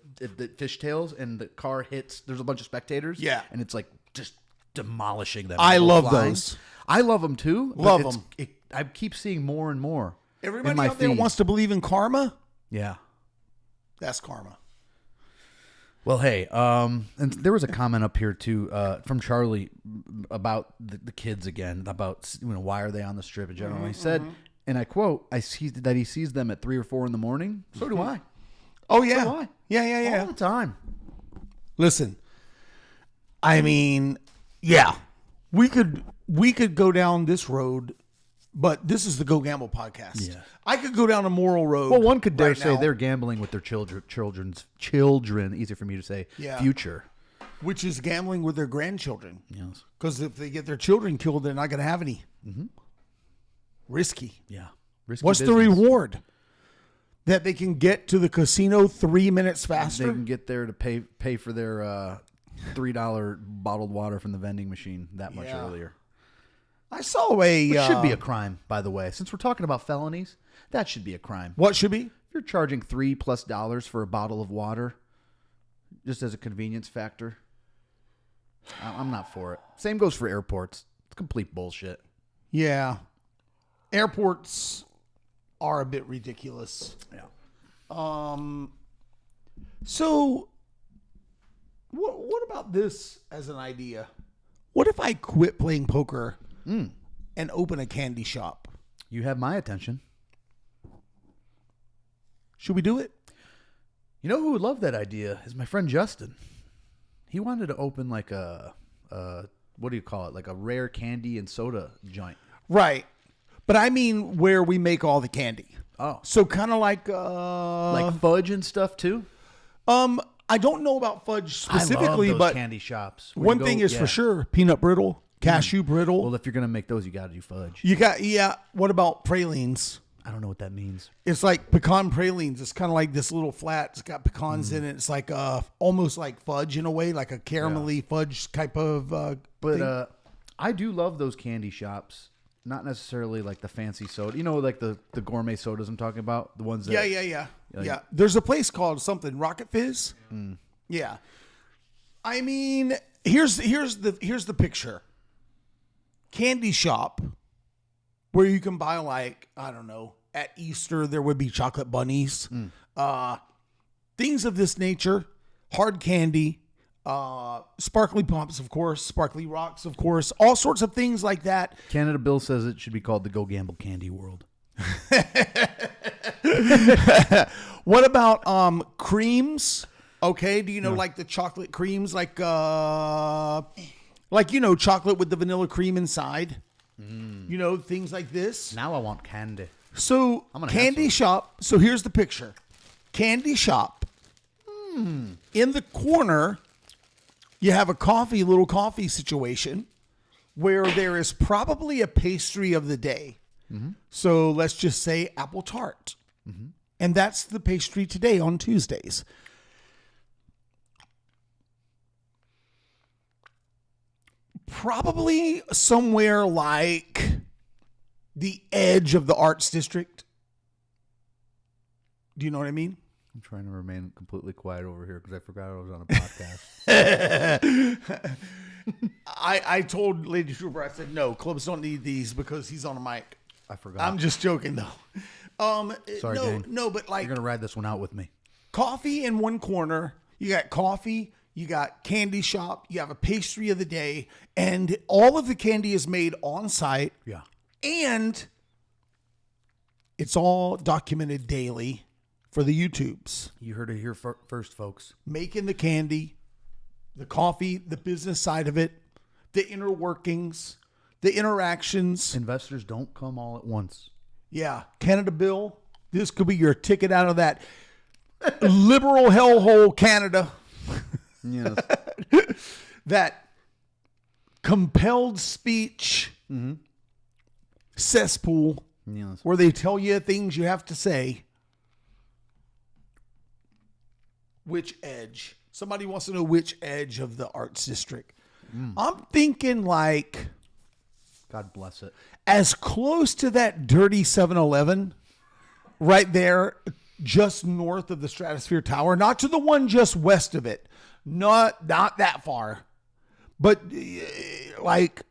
fishtails, and the car hits. There's a bunch of spectators, Yeah. and it's like just demolishing them. I Go love flying. those. I love them too. but Love it's- 'em. I keep seeing more and more. Everybody in my out there feed. wants to believe in karma. Yeah. That's karma. Well, hey, and there was a comment up here too from Charlie about the kids again, about why are they on the strip in general. He said, and I quote, "I see that he sees them at 3 or 4 in the morning. So do I. Oh yeah. So do I. Yeah. All the time. Listen, I mean, yeah, we could go down this road, but this is the Go Gamble podcast. Yeah. I could go down a moral road. Well, one could dare right say now, they're gambling with their children's easy for me to say, Yeah. future. which is gambling with their grandchildren. Yes. Because if they get their children killed, they're not going to have any. Risky. Yeah. Risky What's the business. reward? That they can get to the casino 3 minutes faster? They can get there to pay for their $3 bottled water from the vending machine that much Yeah. earlier. I saw a... Which should be a crime, by the way. Since we're talking about felonies, that should be a crime. What should be? If you're charging $3+ for a bottle of water, just as a convenience factor, I'm not for it. Same goes for airports. It's complete bullshit. Yeah. Airports are a bit ridiculous. Yeah. So, what about this as an idea? What if I quit playing poker and open a candy shop? You have my attention. Should we do it? You know who would love that idea is my friend Justin. He wanted to open like a what do you call it? Like a rare candy and soda joint. Right. But I mean where we make all the candy. Oh. So kind of like Like fudge and stuff too? I don't know about fudge specifically, I love those but candy shops. where one you go- thing is yeah. for sure, peanut brittle, cashew brittle. Well, if you're gonna make those, you got to do fudge. You got what about pralines? I don't know what that means. It's like pecan pralines. It's kind of like this little flat. It's got pecans in it. It's like almost like fudge in a way, like a caramelly fudge type of But thing. I do love those candy shops. Not necessarily like the fancy soda. You know, like the gourmet sodas I'm talking about? The ones that... Yeah. There's a place called something Rocket Fizz. Yeah. I mean, here's the picture. Candy shop where you can buy like, I don't know, at Easter there would be chocolate bunnies. Things of this nature, hard candy, sparkly pumps, of course, sparkly rocks, of course, all sorts of things like that. Canada Bill says it should be called the Go Gamble Candy World. What about creams? Okay, do you know like the chocolate creams, like Like, chocolate with the vanilla cream inside. Things like this. Now I want candy. So, I'm gonna have candy some. shop. So, here's the picture. Candy shop. In the corner, you have a little coffee situation where there is probably a pastry of the day. So, let's just say apple tart. And that's the pastry today on Tuesdays. Probably somewhere like the edge of the arts district. Do you know what I mean? I'm trying to remain completely quiet over here because I forgot I was on a podcast. I told Lady Trooper, I said, no, clubs don't need these because he's on a mic. I forgot. I'm just joking, though. Sorry, gang. No, but like You're going to ride this one out with me. coffee in one corner. You got coffee. You got candy shop. You have a pastry of the day. And all of the candy is made on site. Yeah. And it's all documented daily for the YouTubes. You heard it here first, folks. Making the candy, the coffee, the business side of it, the inner workings, the interactions. Investors don't come all at once. Yeah. Canada Bill. This could be your ticket out of that liberal hellhole Canada. Yes. That compelled speech cesspool Yes. where they tell you things you have to say. Which edge? Somebody wants to know which edge of the arts district. I'm thinking like God bless it. as close to that dirty 7-Eleven right there, just north of the Stratosphere Tower, not to the one just west of it. Not that far, but like,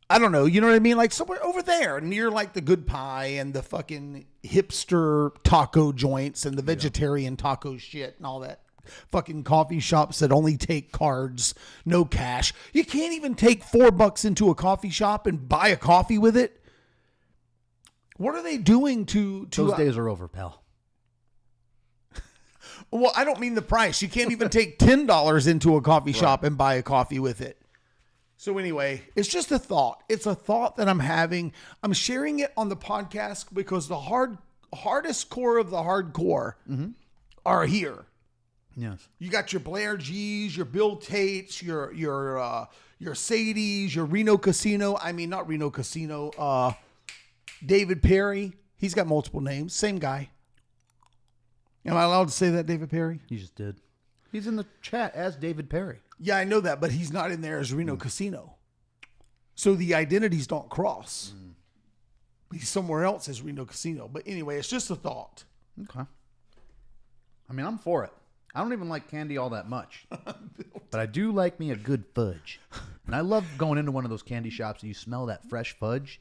I don't know. You know what I mean? Like somewhere over there near like the Good Pie and the fucking hipster taco joints and the vegetarian taco shit and all that fucking coffee shops that only take cards, no cash. You can't even take $4 into a coffee shop and buy a coffee with it. What are they doing to Those days are over, pal. Well, I don't mean the price. You can't even take $10 into a coffee shop and buy a coffee with it. So anyway, it's just a thought. It's a thought that I'm having. I'm sharing it on the podcast because the hardest core of the hardcore are here. Yes. You got your Blair G's, your Bill Tates, your Sadies, your Reno Casino. I mean, not Reno Casino. David Perry. He's got multiple names. Same guy. Am I allowed to say that, David Perry? You just did. He's in the chat as David Perry. Yeah, I know that, but he's not in there as Reno Casino. So the identities don't cross. He's somewhere else as Reno Casino. But anyway, it's just a thought. Okay. I mean, I'm for it. I don't even like candy all that much. But I do like me a good fudge. And I love going into one of those candy shops and you smell that fresh fudge.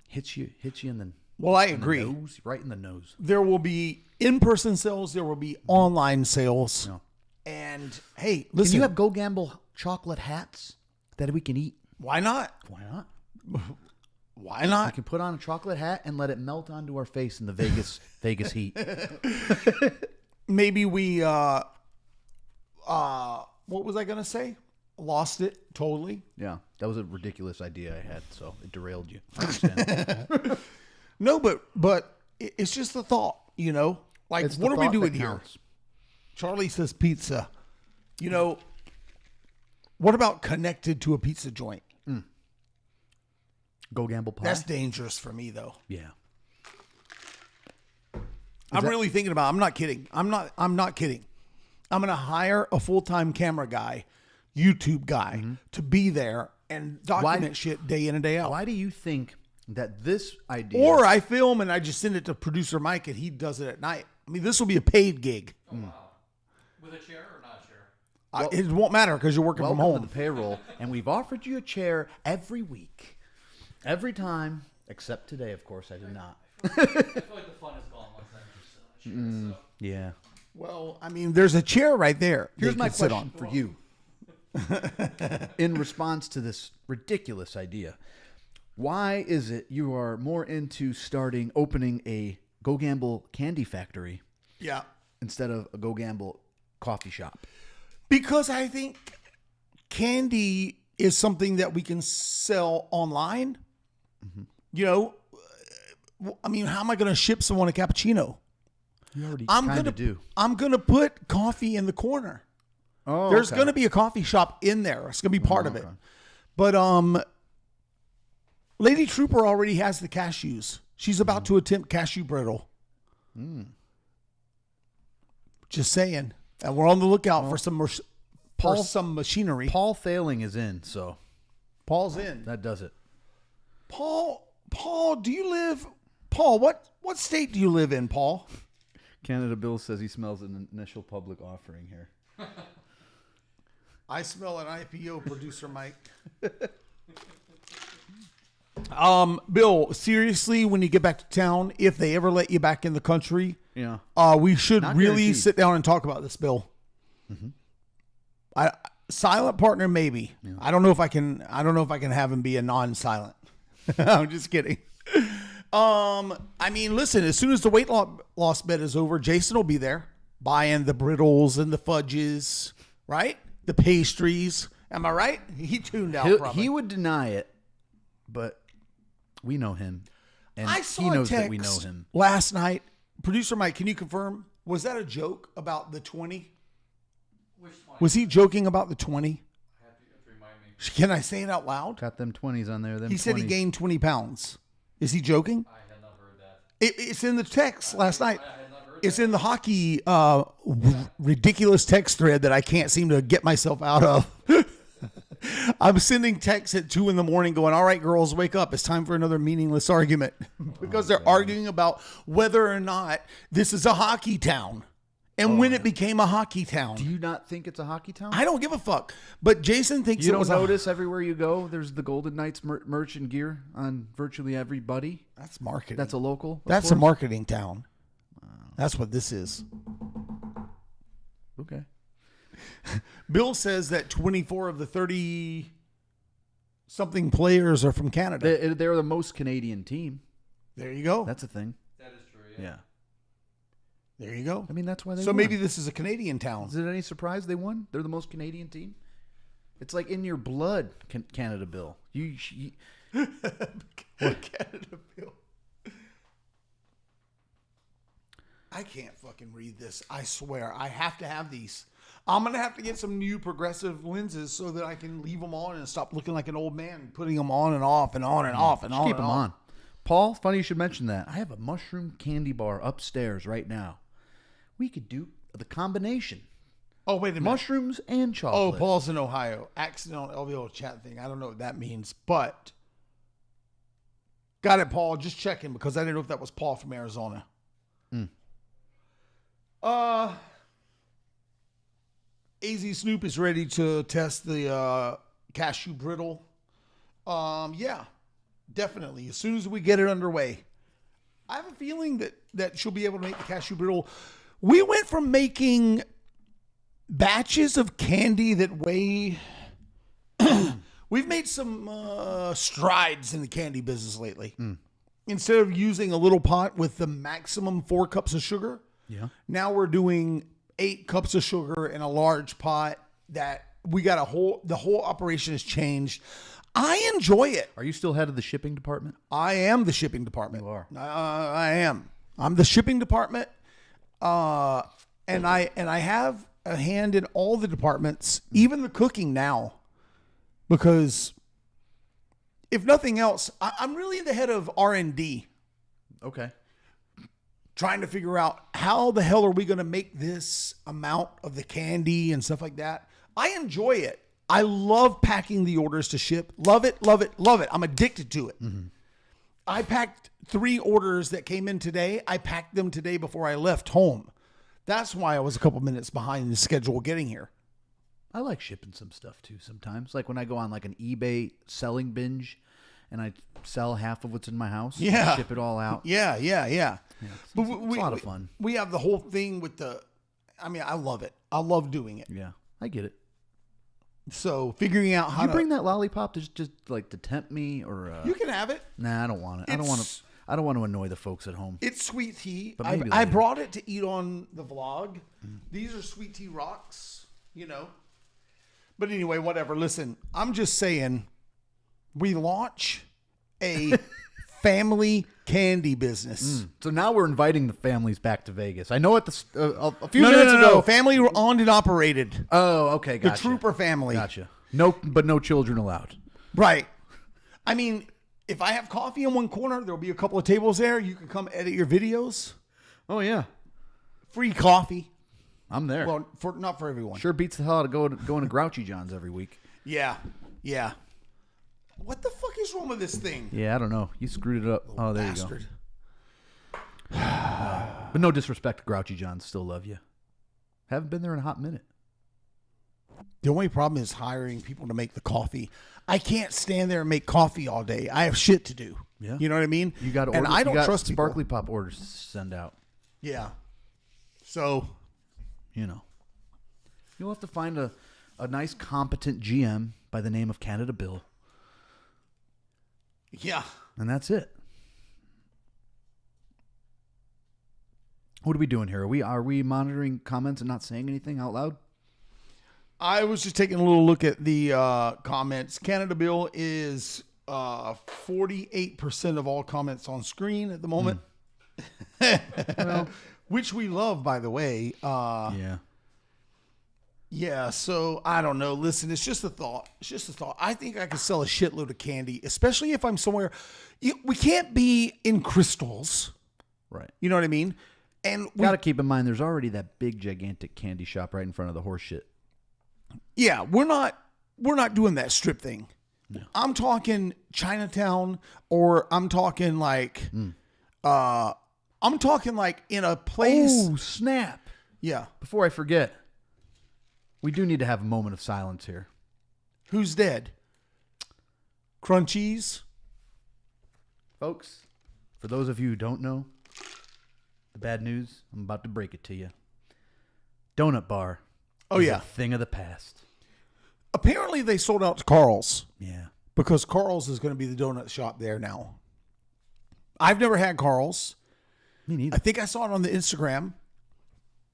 Hits you in the Well, I in the agree. nose, right in the nose. There will be in-person sales. There will be online sales. Yeah. And hey, Can listen. you have Go Gamble chocolate hats that we can eat? Why not? Why not? Why We not? can put on a chocolate hat and let it melt onto our face in the Vegas heat. Maybe we what was I gonna say? Lost it totally. Yeah, that was a ridiculous idea I had, so it derailed you. I understand. No, but it's just a thought, you know? Like, It's the what are we thought doing that here? counts. Charlie says pizza. You know, what about connected to a pizza joint? Go Gamble pie. That's dangerous for me, though. Yeah. I'm really thinking about it. I'm not kidding. I'm not kidding. I'm going to hire a full-time camera guy, YouTube guy, to be there and document shit day in and day out. Why do you think that this idea... Or I film and I just send it to producer Mike and he does it at night. I mean, this will be a paid gig. Oh, wow. With a chair or not a chair? It won't matter because you're working from welcome home. to the payroll, and we've offered you a chair every week. Every time, except today, of course, I did not. I feel like the fun is gone once I just so. Yeah. Well, I mean, there's a chair right there. Here's they my can sit question for you. In response to this ridiculous idea, why is it you are more into opening a Go Gamble candy factory Yeah. instead of a Go Gamble coffee shop? Because I think candy is something that we can sell online. You know, I mean, how am I going to ship someone a cappuccino? You already I'm kind gonna of do. I'm gonna put coffee in the corner. Oh, There's gonna be a coffee shop in there. It's gonna be part of it. But Lady Trooper already has the cashews. She's about to attempt cashew brittle. Just saying. And we're on the lookout for some machinery. Paul Thailing is in, so Paul's in. that does it. Paul, do you live? Paul, what state do you live in, Paul? Canada Bill says he smells an initial public offering here. I smell an IPO, producer Mike. Bill, seriously, when you get back to town, if they ever let you back in the country, Yeah. we should Not really guaranteed. sit down and talk about this, Bill. Silent partner, maybe. I don't know if I can have him be a non-silent. I'm just kidding. I mean, listen, as soon as the weight loss bet is over, Jason will be there buying the brittles and the fudges, right? The pastries. Am I right? He tuned out. Probably. He would deny it, but we know him. And I saw he knows a text that we know him. last night. Producer Mike, can you confirm? Was that a joke about the 20? Which 20? Was he joking about the 20? You have to remind me. Can I say it out loud? Got them 20s on there. Them He said he 20s. gained 20 pounds. Is he joking? I had not heard that. It's in the text last night. I had not heard It's that. in the hockey ridiculous text thread that I can't seem to get myself out of. I'm sending texts at 2 a.m. going, all right, girls, wake up. It's time for another meaningless argument. Because they're arguing about whether or not this is a hockey town and when it became a hockey town. Do you not think it's a hockey town? I don't give a fuck. But Jason thinks You it don't was notice everywhere you go, there's the Golden Knights merch and gear on virtually everybody. That's marketing. That's a local. of That's a course? marketing town. That's what this is. Okay. Bill says that 24 of the 30 something players are from Canada. They're the most Canadian team. There you go. That's a thing. That is true. Yeah. Yeah. There you go. I mean, that's why they So won. maybe this is a Canadian town. Is it any surprise they won? They're the most Canadian team. It's like in your blood, Canada Bill. You Canada Bill. I can't fucking read this. I swear. I have to have these. I'm going to have to get some new progressive lenses so that I can leave them on and stop looking like an old man, putting them on and off and on and off and on. keep and them off. on. Paul, funny you should mention that. I have a mushroom candy bar upstairs right now. We could do the combination. Oh, wait a minute. Mushrooms and Oh, chocolate. Paul's in Ohio. Accidental LVO chat thing. I don't know what that means, but got it, Paul. Just checking because I didn't know if that was Paul from Arizona. AZ Snoop is ready to test the cashew brittle. Yeah, definitely. As soon as we get it underway, I have a feeling that she'll be able to make the cashew brittle. We went from making batches of candy that weigh. We've made some strides in the candy business lately. Instead of using a little pot with the maximum 4 cups of sugar, now we're doing 8 cups of sugar in a large pot. That we got the whole operation has changed. I enjoy it. Are you still head of the shipping department? I am the shipping department. You are. I am. I'm the shipping department. And I have a hand in all the departments, even the cooking now, because if nothing else, I'm really the head of R&D, Okay. trying to figure out how the hell are we going to make this amount of the candy and stuff like that. I enjoy it. I love packing the orders to ship. Love it, love it, love it. I'm addicted to it. I packed 3 orders that came in today. I packed them today before I left home. That's why I was a couple minutes behind the schedule getting here. I like shipping some stuff too sometimes. Like when I go on like an eBay selling binge and I sell half of what's in my house. Yeah. Ship it all out. Yeah. But It's a lot of fun. We have the whole thing with I love it. I love doing it. Yeah. I get it. So figuring out how You to bring that lollipop just like to tempt me or you can have it. Nah, I don't want it. I don't want to annoy the folks at home. It's sweet tea. But maybe I later. brought it to eat on the vlog. These are sweet tea rocks, But anyway, whatever. Listen, I'm just saying we launch a family candy business. So now we're inviting the families back to Vegas. I know at the a few No, minutes no, ago. no. Family owned and operated. Oh, okay, The gotcha. Trooper family. Gotcha. No, but no children allowed. Right. I mean, if I have coffee in one corner, there'll be a couple of tables there. You can come edit your videos. Oh yeah, Free coffee. I'm there. Well, not for everyone. Sure beats the hell out of going to Grouchy John's every week. Yeah. Yeah. What the fuck is wrong with this thing? Yeah, I don't know. You screwed it up. Oh, there Bastard. you go. But no disrespect to Grouchy John's. Still love you. Haven't been there in a hot minute. The only problem is hiring people to make the coffee. I can't stand there and make coffee all day. I have shit to do. Yeah. You know what I mean? You got and I don't trust people. Sparkly Pop orders to send out. Yeah. So, You know, you'll have to find a nice, competent GM by the name of Canada Bill, yeah. and that's it. What are we doing here? Are we monitoring comments and not saying anything out loud? I was just taking a little look at the comments. Canada Bill is 48% of all comments on screen at the moment. Well, Which we love, by the way. yeah. Yeah, so I don't know. Listen, it's just a thought. It's just a thought. I think I could sell a shitload of candy, especially if I'm somewhere. We can't be in Crystals. Right. You know what I mean? And we, Got to keep in mind, there's already that big, gigantic candy shop right in front of the horse shit. yeah, we're not doing that strip thing. No. I'm talking Chinatown, or I'm talking like, in a place. Oh, snap. Yeah. Before I forget, we do need to have a moment of silence here. Who's dead? Crunchies. Folks, for those of you who don't know, the bad news, I'm about to break it to you. Donut Bar. Oh, is yeah. a thing of the past. Apparently they sold out to Carl's, Yeah. because Carl's is going to be the donut shop there now. I've never had Carl's. Me neither. I think I saw it on the Instagram.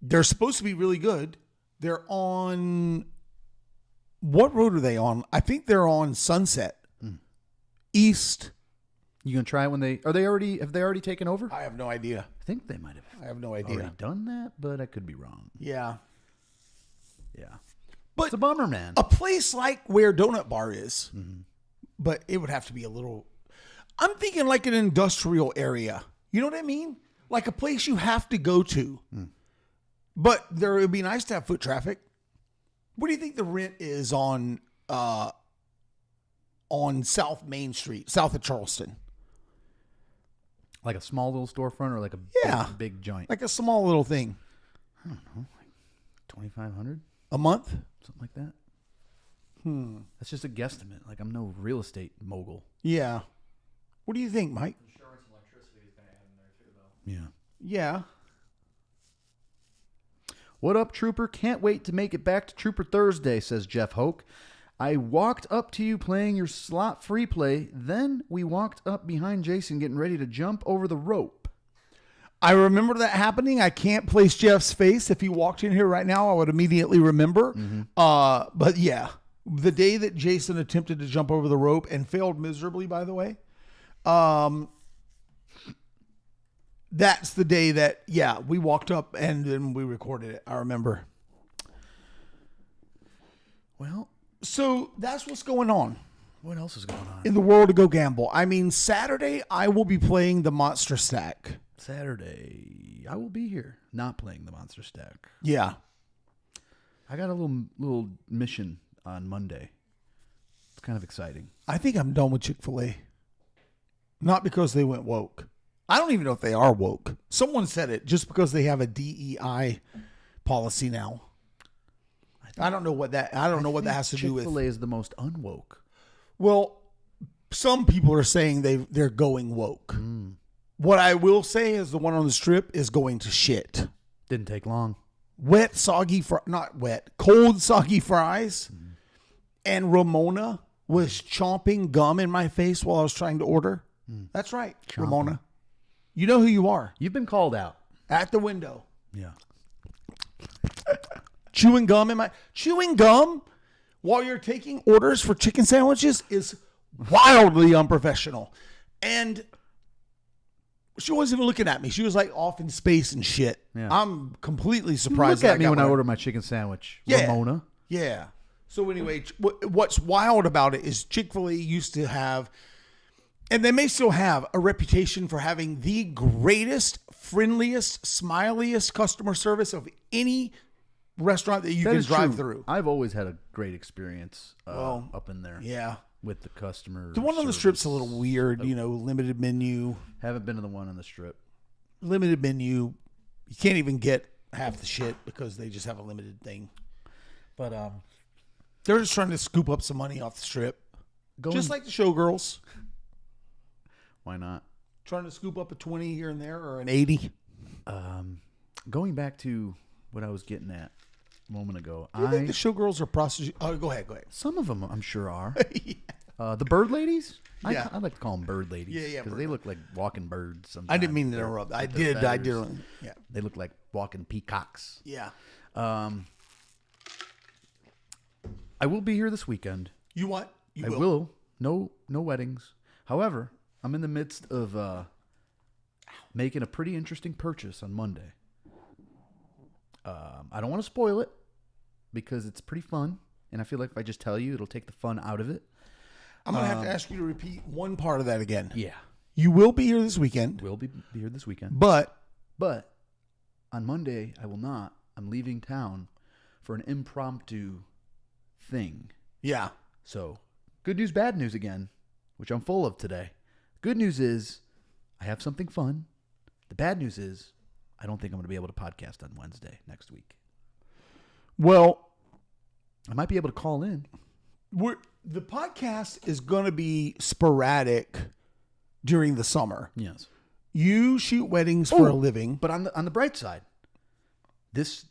They're supposed to be really good. They're on, what road are they on? I think they're on Sunset. East. You gonna try it when have they already taken over? I have no idea. I think they might have I have no idea. already done that, but I could be wrong. Yeah. Yeah. But It's a bummer, man. a place like where Donut Bar is, but it would have to be a little, I'm thinking like an industrial area. You know what I mean? Like a place you have to go to. But there would be nice to have foot traffic. What do you think the rent is on South Main Street, south of Charleston? Like a small little storefront or like a big joint? Like a small little thing. I don't know, like $2,500, A month? something like that. That's just a guesstimate. Like, I'm no real estate mogul. Yeah. What do you think, Mike? Insurance and electricity is going to add in there too, though. Yeah. Yeah. What up, Trooper? Can't wait to make it back to Trooper Thursday, says Jeff Hoke. I walked up to you playing your slot free play. Then we walked up behind Jason getting ready to jump over the rope. I remember that happening. I can't place Jeff's face. If he walked in here right now, I would immediately remember. But yeah, the day that Jason attempted to jump over the rope and failed miserably, by the way, that's the day that, yeah, we walked up and then we recorded it. I remember. Well, So that's what's going on what else is going on? in the world of Go Gamble. I mean, Saturday, I will be playing the Monster Stack. Saturday, I will be here, not playing the Monster Stack. Yeah. I got a little mission on Monday. It's kind of exciting. I think I'm done with Chick-fil-A. Not because they went woke. I don't even know if they are woke. Someone said it, just because they have a DEI policy now. I don't know what that has to do with. Chick-fil-A is the most unwoke. Well, some people are saying they're going woke. What I will say is the one on the strip is going to shit. Didn't take long. Wet, soggy, not wet, cold, soggy fries. And Ramona was chomping gum in my face while I was trying to order. That's right, Ramona. You know who you are. You've been called out. At the window. Yeah. Chewing gum. while you're taking orders for chicken sandwiches is wildly unprofessional. And she wasn't even looking at me. She was like off in space and shit. Yeah. I'm completely surprised. Look at me got when I one. order my chicken sandwich, Yeah. Ramona. Yeah. So anyway, what's wild about it is Chick-fil-A used to have, and they may still have, a reputation for having the greatest, friendliest, smiliest customer service of any restaurant that you That can is drive true. through. I've always had a great experience Well, up in there. Yeah. With the customer. The one on the strip's a service. little weird, limited menu. Haven't been to the one on the strip. Limited menu. You can't even get half the shit because they just have a limited thing. But they're just trying to scoop up some money off the strip. Just like the Showgirls. Why not? Trying to scoop up a 20 here and there or an 80. Going back to what I was getting at a moment ago, Do you think the Showgirls are prostitutes? Oh, go ahead. some of them I'm sure are. The bird ladies? Yeah. I like to call them bird ladies. Yeah, Because bird they look like walking birds sometimes. I didn't mean to They're- interrupt. I with their did. feathers. Yeah. They look like walking peacocks. Yeah. I will be here this weekend. You what? You I will. No weddings. However, I'm in the midst of making a pretty interesting purchase on Monday. I don't want to spoil it because it's pretty fun, and I feel like if I just tell you, it'll take the fun out of it. I'm going to have to ask you to repeat one part of that again. Yeah, You will be here this weekend, we'll be here this weekend. but But on Monday, I will not. I'm leaving town for an impromptu thing. yeah. So, good news, bad news again, which I'm full of today. Good news is I have something fun. The bad news is I don't think I'm going to be able to podcast on Wednesday next week. Well, I might be able to call in. the podcast is going to be sporadic during the summer. Yes. You shoot weddings for a living. But on the bright side, this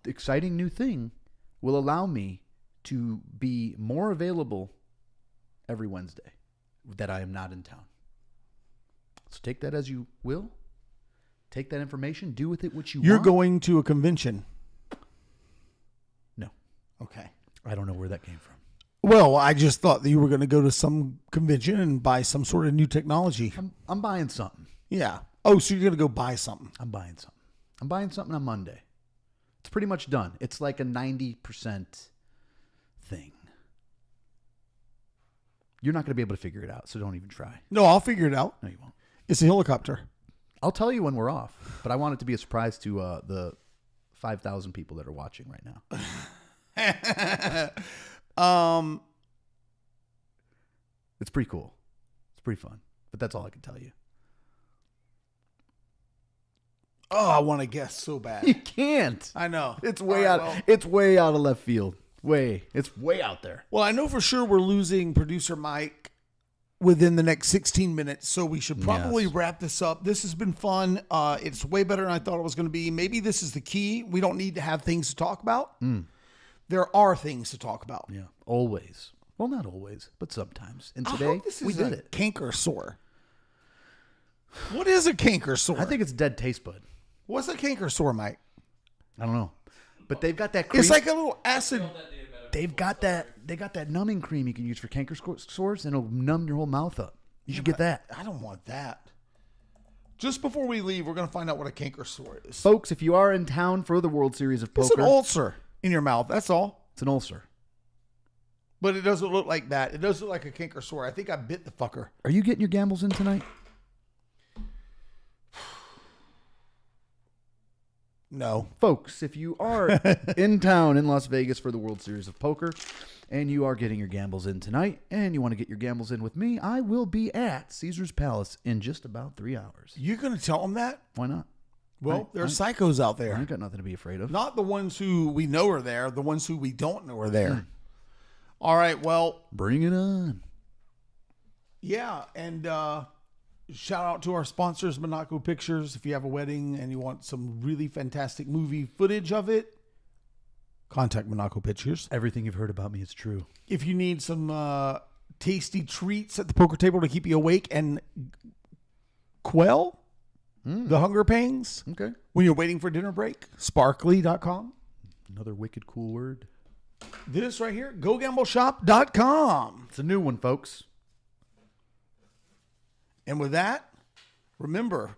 exciting new thing will allow me to be more available every Wednesday that I am not in town. So take that as you will. Take that information. Do with it what you You're want. going to a convention. No. Okay. I don't know where that came from. Well, I just thought that you were going to go to some convention and buy some sort of new technology. I'm buying something. Yeah. Oh, so you're going to go buy something. I'm buying something. I'm buying something on Monday. It's pretty much done. It's like a 90% thing. You're not going to be able to figure it out, so don't even try. No, I'll figure it out. No, you won't. It's a helicopter. I'll tell you when we're off, but I want it to be a surprise to the 5,000 people that are watching right now. It's pretty cool. It's pretty fun, but that's all I can tell you. Oh, I want to guess so bad. You can't. I know. It's way All right, out. well- It's way out of left field. It's way out there. Well, I know for sure we're losing producer Mike within the next 16 minutes, so we should probably Yes. wrap this up. This has been fun. It's way better than I thought it was going to be. Maybe this is the key. We don't need to have things to talk about. There are things to talk about. Yeah, always. Well, not always, but sometimes. And I today hope this we isn't did a it. canker sore. What is a canker sore? I think it's dead taste bud. What's a canker sore, Mike? I don't know, but they've got that cream. It's like a little acid. They've got that. They got that numbing cream you can use for canker sores, and it'll numb your whole mouth up. You should get that, I don't want that. Just before we leave, we're going to find out what a canker sore is. folks. If you are in town for the World Series of It's Poker, an ulcer in your mouth. That's all. it's an ulcer. But it doesn't look like that. It does look like a canker sore. I think I bit the fucker. Are you getting your gambles in tonight? No. Folks, if you are in town in Las Vegas for the World Series of Poker and you are getting your gambles in tonight and you want to get your gambles in with me, I will be at Caesar's Palace in just about 3 hours. You're going to tell them that? Why not? Well, there are psychos out I there. ain't got nothing to be afraid of. Not the ones who we know are there, the ones who we don't know are there. All right, well, Bring it on. yeah, and shout out to our sponsors, Monaco Pictures. If you have a wedding and you want some really fantastic movie footage of it, contact Monaco Pictures. Everything you've heard about me is true. If you need some tasty treats at the poker table to keep you awake and quell the hunger pangs Okay. when you're waiting for dinner break, sparkly.com. Another wicked cool word. This right here, GoGambleShop.com. It's a new one, folks. And with that, remember,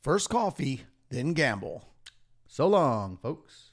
first coffee, then gamble. So long, folks.